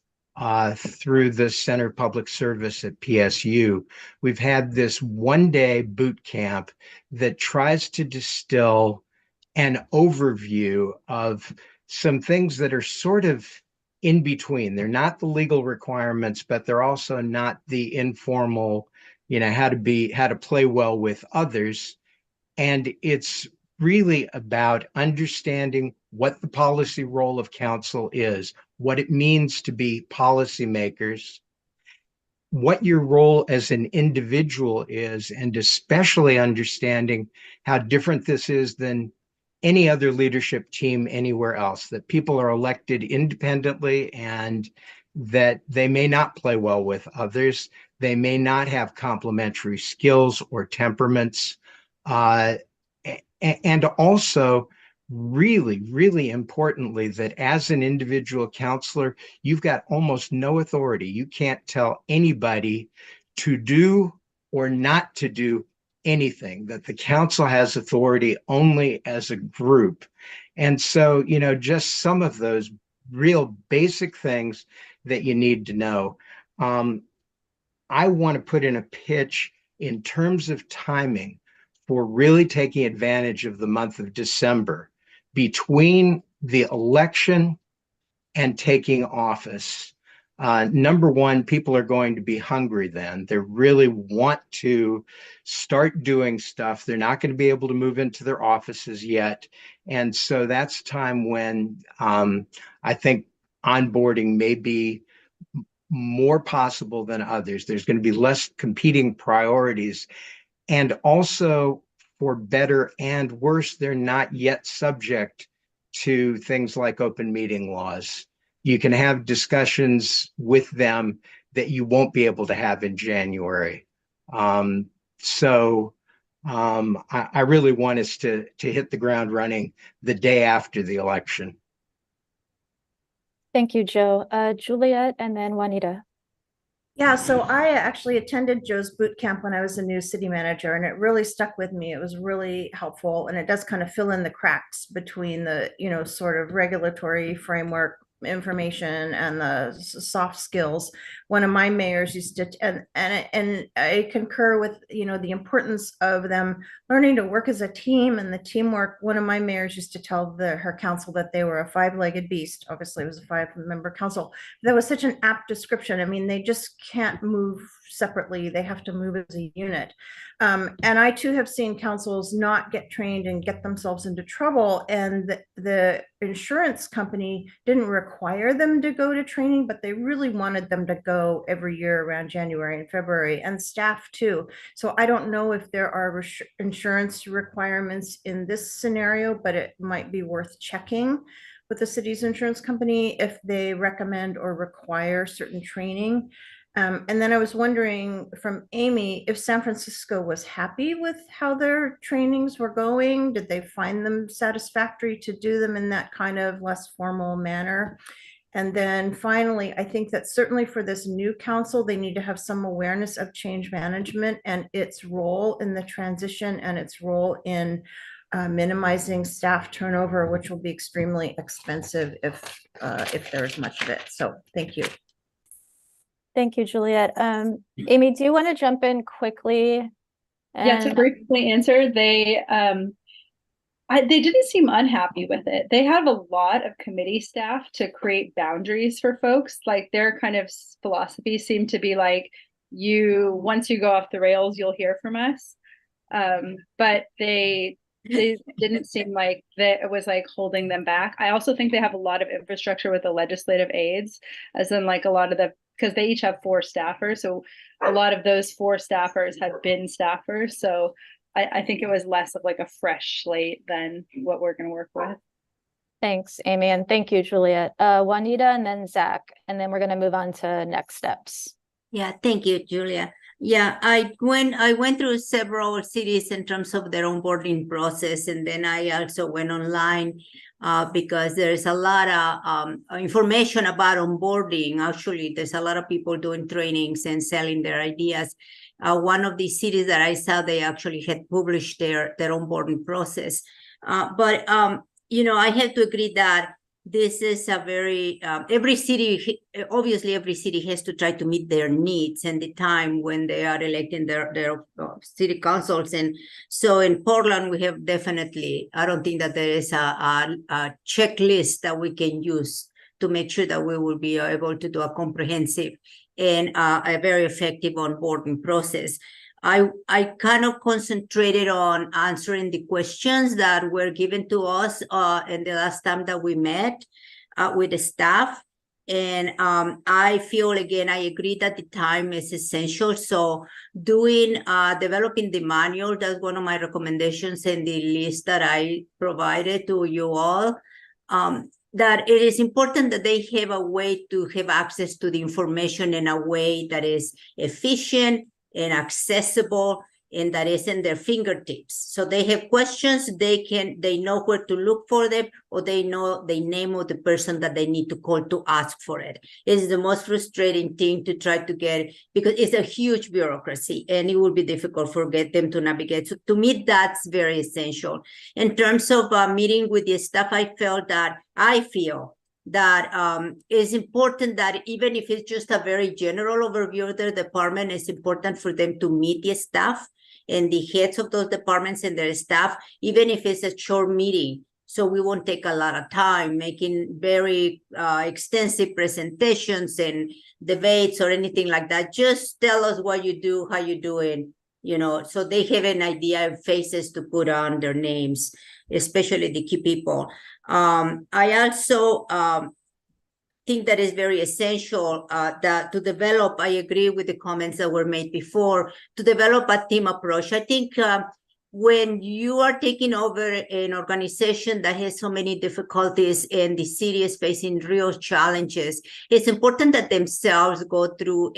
through the Center of Public Service at PSU. We've had this one-day boot camp that tries to distill an overview of some things that are sort of in between. They're not the legal requirements, but they're also not the informal, how to play well with others. And it's really about understanding what the policy role of council is, what it means to be policymakers, what your role as an individual is, and especially understanding how different this is than any other leadership team anywhere else, that people are elected independently and that they may not play well with others. They may not have complementary skills or temperaments. And also, really, really importantly, that as an individual counselor, you've got almost no authority. You can't tell anybody to do or not to do anything, that the council has authority only as a group. And so, just some of those real basic things that you need to know. I want to put in a pitch in terms of timing for really taking advantage of the month of December between the election and taking office. Number one, people are going to be hungry then. They really want to start doing stuff. They're not going to be able to move into their offices yet. And so that's time when I think onboarding may be more possible than others. There's going to be less competing priorities. And also, for better and worse, they're not yet subject to things like open meeting laws. You can have discussions with them that you won't be able to have in January. I really want us to hit the ground running the day after the election. Thank you, Joe. Juliet and then Juanita. Yeah, so I actually attended Joe's boot camp when I was a new city manager, and it really stuck with me. It was really helpful, and it does kind of fill in the cracks between the, sort of regulatory framework information and the soft skills. One of my mayors used to, and I concur with, the importance of them learning to work as a team and the teamwork. One of my mayors used to tell her council that they were a 5-legged beast. Obviously, it was a 5-member council. That was such an apt description. I mean, they just can't move separately. They have to move as a unit. And I too have seen councils not get trained and get themselves into trouble. And the insurance company didn't require them to go to training, but they really wanted them to go every year around January and February, and staff too. So I don't know if there are insurance requirements in this scenario, but it might be worth checking with the city's insurance company if they recommend or require certain training. And then I was wondering from Amy if San Francisco was happy with how their trainings were going. Did they find them satisfactory to do them in that kind of less formal manner? And then finally, I think that certainly for this new council, they need to have some awareness of change management and its role in the transition and its role in minimizing staff turnover, which will be extremely expensive if there is much of it. So thank you. Thank you, Juliet. Amy, do you want to jump in quickly? Yeah, to briefly answer, they They didn't seem unhappy with it. They have a lot of committee staff to create boundaries for folks. Like their kind of philosophy seemed to be like, once you go off the rails, you'll hear from us. But they didn't seem like that it was like holding them back. I also think they have a lot of infrastructure with the legislative aides, as in like a lot of because they each have 4 staffers. So a lot of those 4 staffers have been staffers. So I think it was less of like a fresh slate than what we're going to work with. Thanks, Amy, and thank you, Juliet. Juanita and then Zach, and then we're going to move on to next steps. Yeah, thank you, Julia. Yeah, I went through several cities in terms of their onboarding process, and then I also went online because there is a lot of information about onboarding. Actually, there's a lot of people doing trainings and selling their ideas. One of the cities that I saw, they actually had published their onboarding process. But I have to agree that this is a very, every city has to try to meet their needs and the time when they are electing their city councils. And so in Portland, we have definitely, I don't think that there is a checklist that we can use to make sure that we will be able to do a comprehensive and a very effective onboarding process. I kind of concentrated on answering the questions that were given to us in the last time that we met with the staff. And I feel, again, I agree that the time is essential. So developing the manual, that's one of my recommendations in the list that I provided to you all. That it is important that they have a way to have access to the information in a way that is efficient and accessible, and that is in their fingertips. So they have questions, they know where to look for them, or they know the name of the person that they need to call to ask for it. It's the most frustrating thing to try to get, because it's a huge bureaucracy and it will be difficult for them to navigate. So to me, that's very essential. In terms of meeting with the staff, I feel that it's important that even if it's just a very general overview of their department, it's important for them to meet the staff and the heads of those departments and their staff, even if it's a short meeting. So we won't take a lot of time making very extensive presentations and debates or anything like that. Just tell us what you do, how you do it, so they have an idea of faces to put on their names, especially the key people. I also think that is very essential that to develop, I agree with the comments that were made before, to develop a team approach. I think when you are taking over an organization that has so many difficulties and the city is facing real challenges, it's important that themselves go through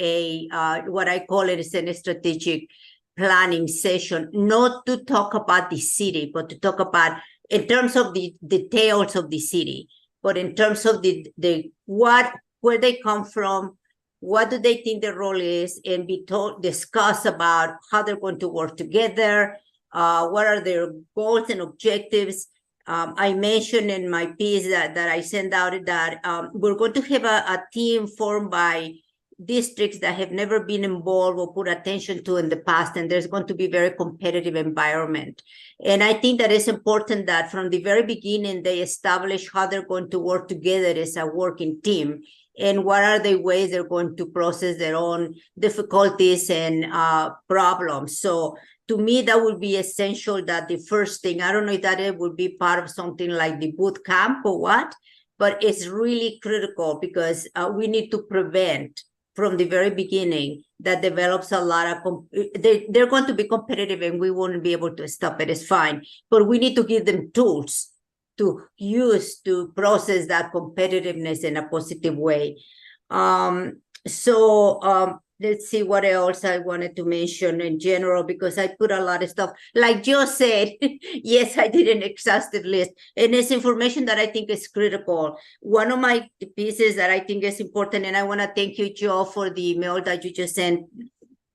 what I call it is a strategic planning session, not to talk about the city, but to talk about in terms of the details of the city, but in terms of where they come from, what do they think their role is, and discuss about how they're going to work together, what are their goals and objectives. I mentioned in my piece that I sent out that we're going to have a team formed by districts that have never been involved or put attention to in the past, and there's going to be very competitive environment. And I think that it's important that from the very beginning, they establish how they're going to work together as a working team, and what are the ways they're going to process their own difficulties and problems. So to me, that would be essential, that the first thing, I don't know if that it would be part of something like the boot camp or what, but it's really critical because we need to prevent from the very beginning that develops a lot of, they're going to be competitive and we won't be able to stop it. It's fine. But we need to give them tools to use to process that competitiveness in a positive way. Let's see what else I wanted to mention in general, because I put a lot of stuff. Like Joe said, yes, I did an exhaustive list. And it's information that I think is critical. One of my pieces that I think is important, and I want to thank you, Joe, for the email that you just sent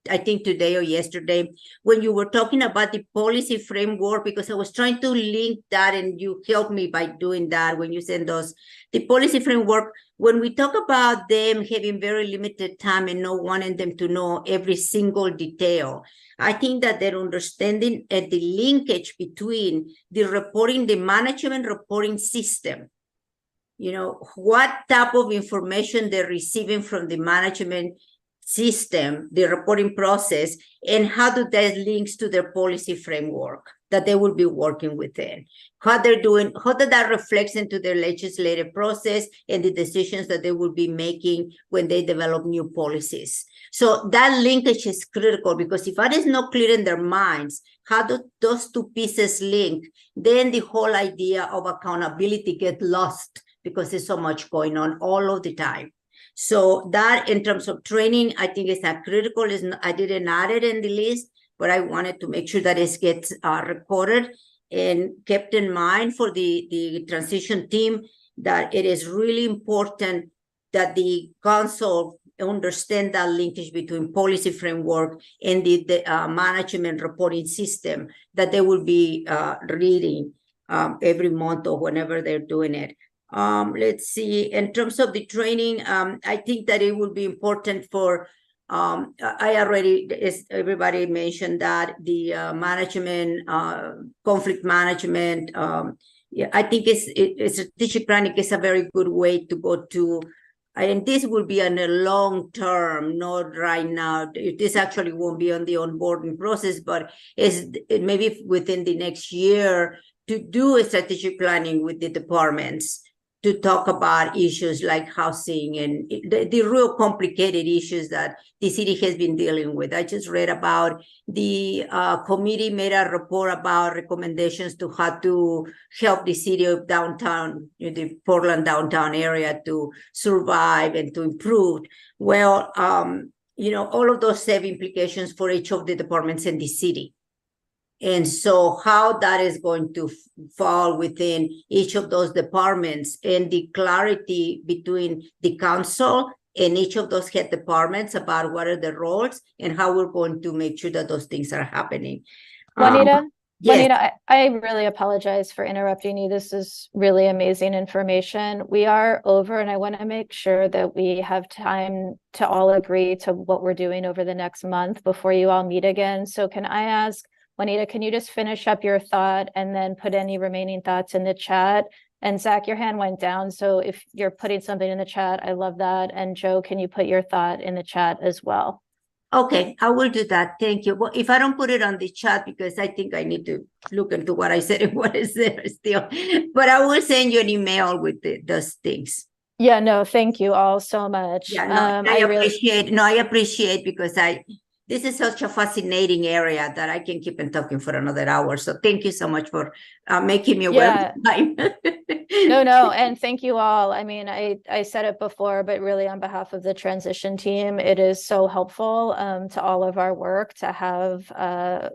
I think today or yesterday, when you were talking about the policy framework, because I was trying to link that and you helped me by doing that when you send us the policy framework. When we talk about them having very limited time and not wanting them to know every single detail, I think that they're understanding the linkage between the reporting, the management reporting system, what type of information they're receiving from the management system, the reporting process, and how do that links to their policy framework that they will be working within, how they're doing, how that reflects into their legislative process and the decisions that they will be making when they develop new policies. So that linkage is critical, because if that is not clear in their minds, how do those two pieces link, then the whole idea of accountability gets lost, because there's so much going on all of the time. So that, in terms of training, I think is that critical. I didn't add it in the list, but I wanted to make sure that it gets recorded and kept in mind for the transition team, that it is really important that the council understand that linkage between policy framework and the management reporting system that they will be reading every month or whenever they're doing it. Let's see, in terms of the training, I think that it will be important for, I already, as everybody mentioned, that the management, conflict management, yeah, I think it's strategic planning is a very good way to go to, and this will be on a long term, not right now. This actually won't be on the onboarding process, but it maybe within the next year to do a strategic planning with the departments, to talk about issues like housing and the real complicated issues that the city has been dealing with. I just read about the committee made a report about recommendations to how to help the city of downtown, the Portland downtown area, to survive and to improve. Well, all of those have implications for each of the departments in the city. And so how that is going to fall within each of those departments, and the clarity between the council and each of those head departments about what are the roles and how we're going to make sure that those things are happening. Juanita, yes. Juanita, I really apologize for interrupting you. This is really amazing information. We are over, and I want to make sure that we have time to all agree to what we're doing over the next month before you all meet again. So can I ask, Juanita, can you just finish up your thought and then put any remaining thoughts in the chat? And Zach, your hand went down, so if you're putting something in the chat, I love that. And Joe, can you put your thought in the chat as well? Okay, I will do that. Thank you. Well, if I don't put it on the chat, because I think I need to look into what I said and what is there still, but I will send you an email with those things. Yeah, no, thank you all so much. Yeah, no, I appreciate because this is such a fascinating area that I can keep on talking for another hour. So thank you so much for making me aware of time. No, and thank you all. I mean, I said it before, but really on behalf of the transition team, it is so helpful to all of our work to have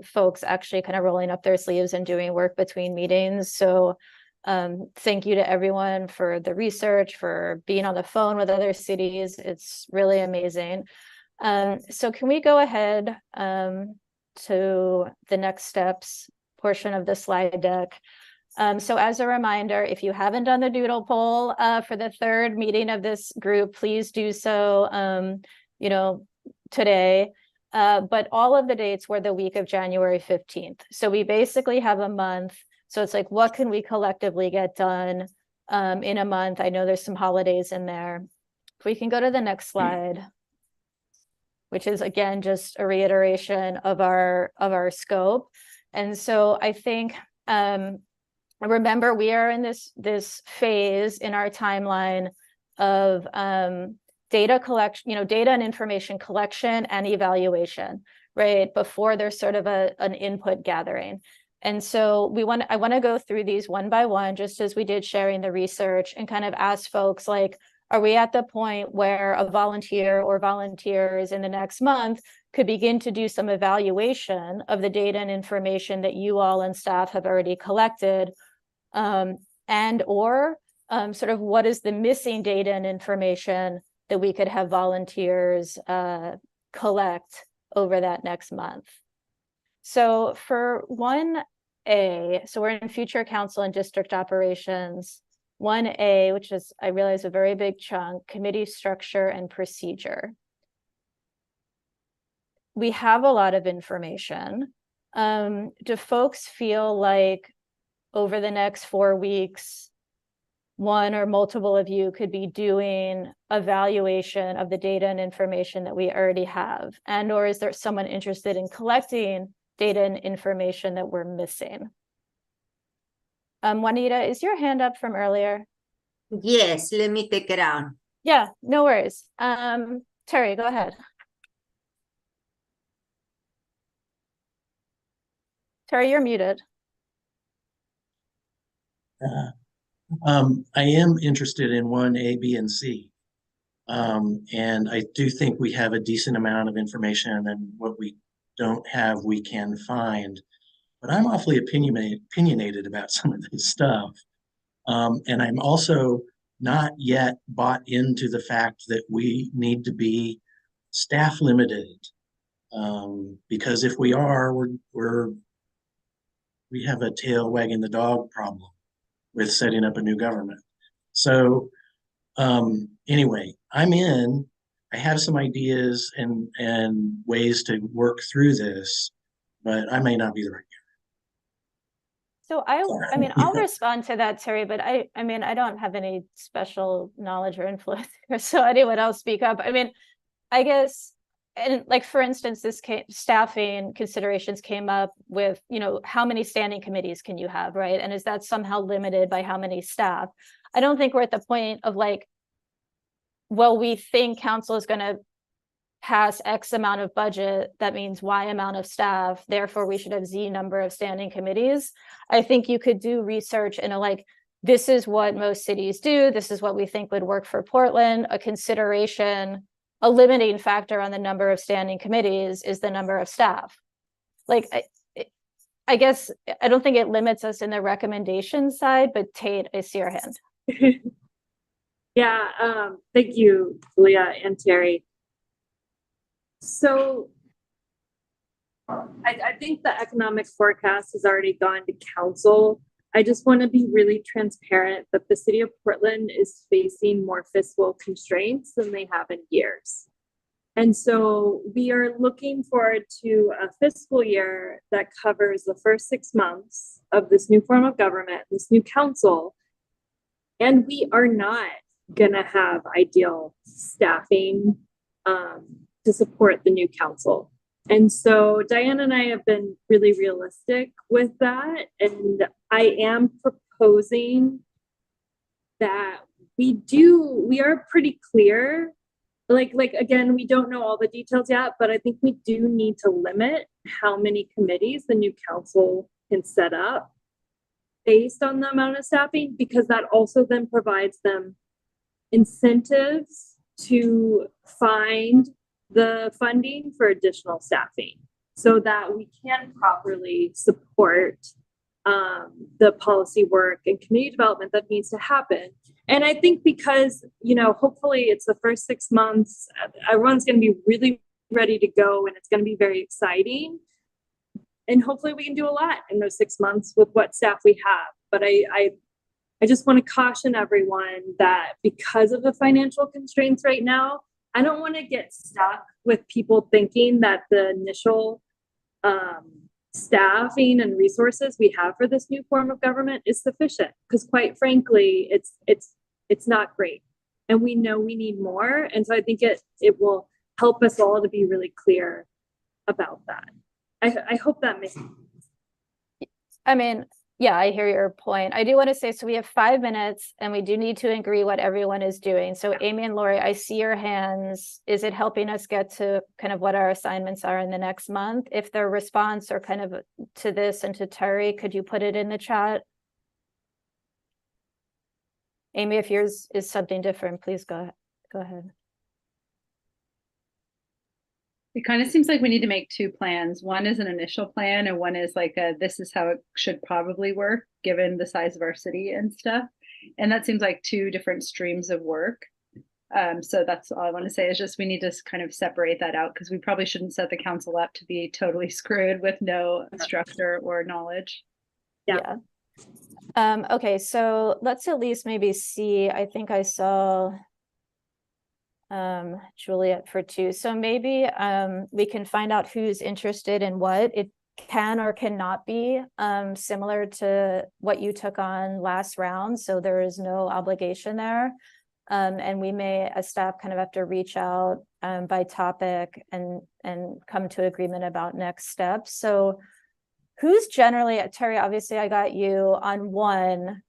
folks actually kind of rolling up their sleeves and doing work between meetings. So thank you to everyone for the research, for being on the phone with other cities. It's really amazing. So can we go ahead to the next steps portion of the slide deck? So as a reminder, if you haven't done the doodle poll for the third meeting of this group, please do so, today. But all of the dates were the week of January 15th. So we basically have a month. So it's like, what can we collectively get done in a month? I know there's some holidays in there. If we can go to the next slide, which is again just a reiteration of our scope. And so I think remember, we are in this phase in our timeline of data collection, data and information collection and evaluation, right? Before there's sort of an input gathering. And so I want to go through these one by one, just as we did sharing the research, and kind of ask folks like, are we at the point where a volunteer or volunteers in the next month could begin to do some evaluation of the data and information that you all and staff have already collected, and or sort of what is the missing data and information that we could have volunteers collect over that next month. So for 1A, so we're in future council and district operations. 1A, which is, I realize, a very big chunk, committee structure and procedure. We have a lot of information. Do folks feel like over the next 4 weeks, one or multiple of you could be doing evaluation of the data and information that we already have? And or is there someone interested in collecting data and information that we're missing? Juanita, is your hand up from earlier? Yes, let me take it out. Yeah, no worries. Terry, go ahead. Terry, you're muted. I am interested in 1A, B, and C. And I do think we have a decent amount of information, and what we don't have, we can find. But I'm awfully opinionated about some of this stuff. And I'm also not yet bought into the fact that we need to be staff limited. Because if we are, we have a tail wagging the dog problem with setting up a new government. So anyway, I'm in. I have some ideas and ways to work through this, but I may not be the right guy. So I mean, I'll respond to that, Terry, but I mean, I don't have any special knowledge or influence here, so anyone else speak up. I mean, I guess, and like, for instance, this staffing considerations came up with, you know, how many standing committees can you have, right? And is that somehow limited by how many staff? I don't think we're at the point of like, well, we think council is going to pass X amount of budget, that means Y amount of staff, therefore we should have Z number of standing committees. I think you could do research in a like, this is what most cities do, this is what we think would work for Portland. A consideration, a limiting factor on the number of standing committees is the number of staff. Like, I guess, I don't think it limits us in the recommendation side, but Tate, I see your hand. Yeah, thank you, Leah and Terry. So I think the economic forecast has already gone to council. I just want to be really transparent that the city of Portland is facing more fiscal constraints than they have in years. And so we are looking forward to a fiscal year that covers the first 6 months of this new form of government, this new council. And we are not going to have ideal staffing to support the new council. And so Diane and I have been really realistic with that. And I am proposing that we are pretty clear. Like again, we don't know all the details yet, but I think we do need to limit how many committees the new council can set up based on the amount of staffing, because that also then provides them incentives to find the funding for additional staffing so that we can properly support the policy work and community development that needs to happen. And I think because, you know, hopefully it's the first 6 months, everyone's going to be really ready to go and it's going to be very exciting. And hopefully we can do a lot in those 6 months with what staff we have. But I just want to caution everyone that because of the financial constraints right now, I don't want to get stuck with people thinking that the initial staffing and resources we have for this new form of government is sufficient, because quite frankly, it's not great. And we know we need more. And so I think it will help us all to be really clear about that. I hope that makes sense. I mean, yeah, I hear your point. I do want to say, so we have 5 minutes and we do need to agree what everyone is doing. So Amy and Lori, I see your hands. Is it helping us get to kind of what our assignments are in the next month? If their response or kind of to this and to Terry, could you put it in the chat? Amy, if yours is something different, please go ahead. It kind of seems like we need to make 2 plans. One is an initial plan and one is like this is how it should probably work given the size of our city and stuff. And that seems like 2 different streams of work. So that's all I want to say is just we need to kind of separate that out because we probably shouldn't set the council up to be totally screwed with no structure or knowledge. Yeah. Okay, so let's at least maybe see, I think I saw Juliet for 2. So maybe we can find out who's interested in what. It can or cannot be similar to what you took on last round. So there is no obligation there. And we may, as staff, kind of have to reach out by topic and come to agreement about next steps. So who's generally, Terry, obviously I got you on 1,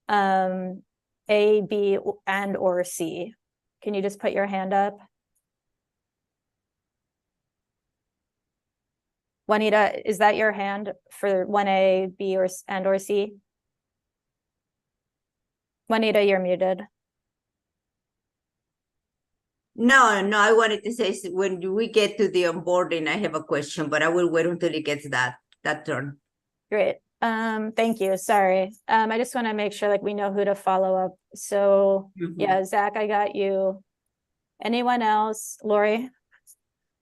A, B, and or C. Can you just put your hand up? Juanita, is that your hand for 1A, B, or C? Juanita, you're muted. No, I wanted to say when we get to the onboarding, I have a question, but I will wait until it gets that turn. Great. Thank you. Sorry. I just want to make sure like we know who to follow up. So yeah, Zach, I got you. Anyone else? Lori?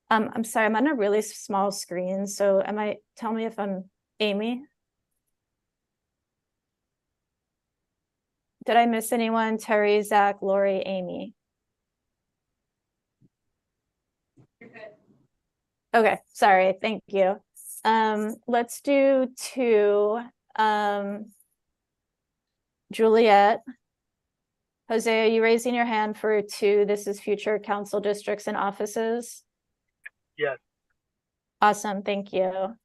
I'm sorry, I'm on a really small screen. So tell me if I'm Amy? Did I miss anyone? Terry, Zach, Lori, Amy. Okay, sorry, thank you. Let's do 2. Juliet. Jose, are you raising your hand for 2? This is future council districts and offices. Yes. Awesome, thank you.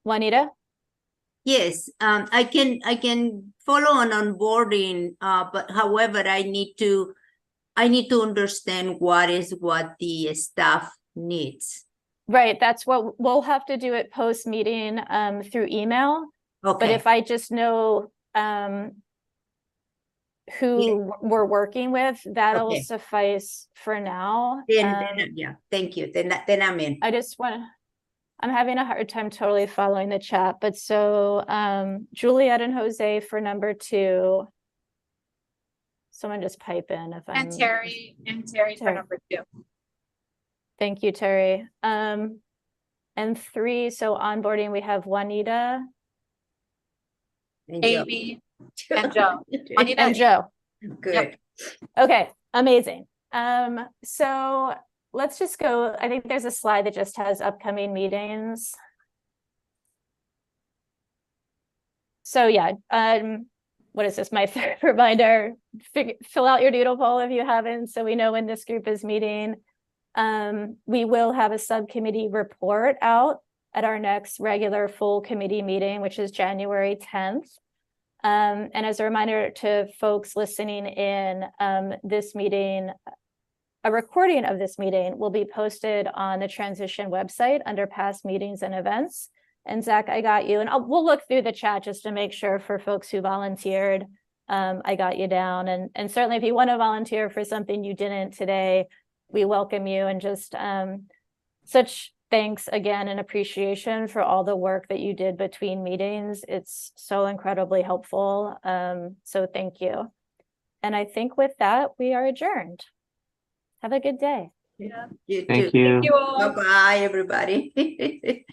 Juanita? Yes, I can follow on onboarding, but however, I need to understand what the staff needs. Right, that's what we'll have to do it post meeting through email. Okay. But if I just know who we're working with, that'll suffice for now. Then yeah, thank you. Then I'm in. I'm having a hard time totally following the chat, but so Juliet and Jose for number 2. Someone just pipe in if I'm. And Terry for number 2. Thank you, Terry. And 3, so onboarding, we have Juanita. Amy and Joe. Juanita And Joe. Good. Yep. Okay, amazing. So let's just go. I think there's a slide that just has upcoming meetings. So yeah, what is this? My third reminder, fill out your doodle poll if you haven't, so we know when this group is meeting. We will have a subcommittee report out at our next regular full committee meeting, which is January 10th. And as a reminder to folks listening in, this meeting, a recording of this meeting will be posted on the transition website under past meetings and events. And Zach, I got you, and we'll look through the chat just to make sure for folks who volunteered, I got you down. And certainly if you want to volunteer for something you didn't today, we welcome you, and just such thanks again and appreciation for all the work that you did between meetings. It's so incredibly helpful. So thank you. And I think with that, we are adjourned. Have a good day. Yeah. You Thank too. you. Thank you all. Bye-bye, everybody.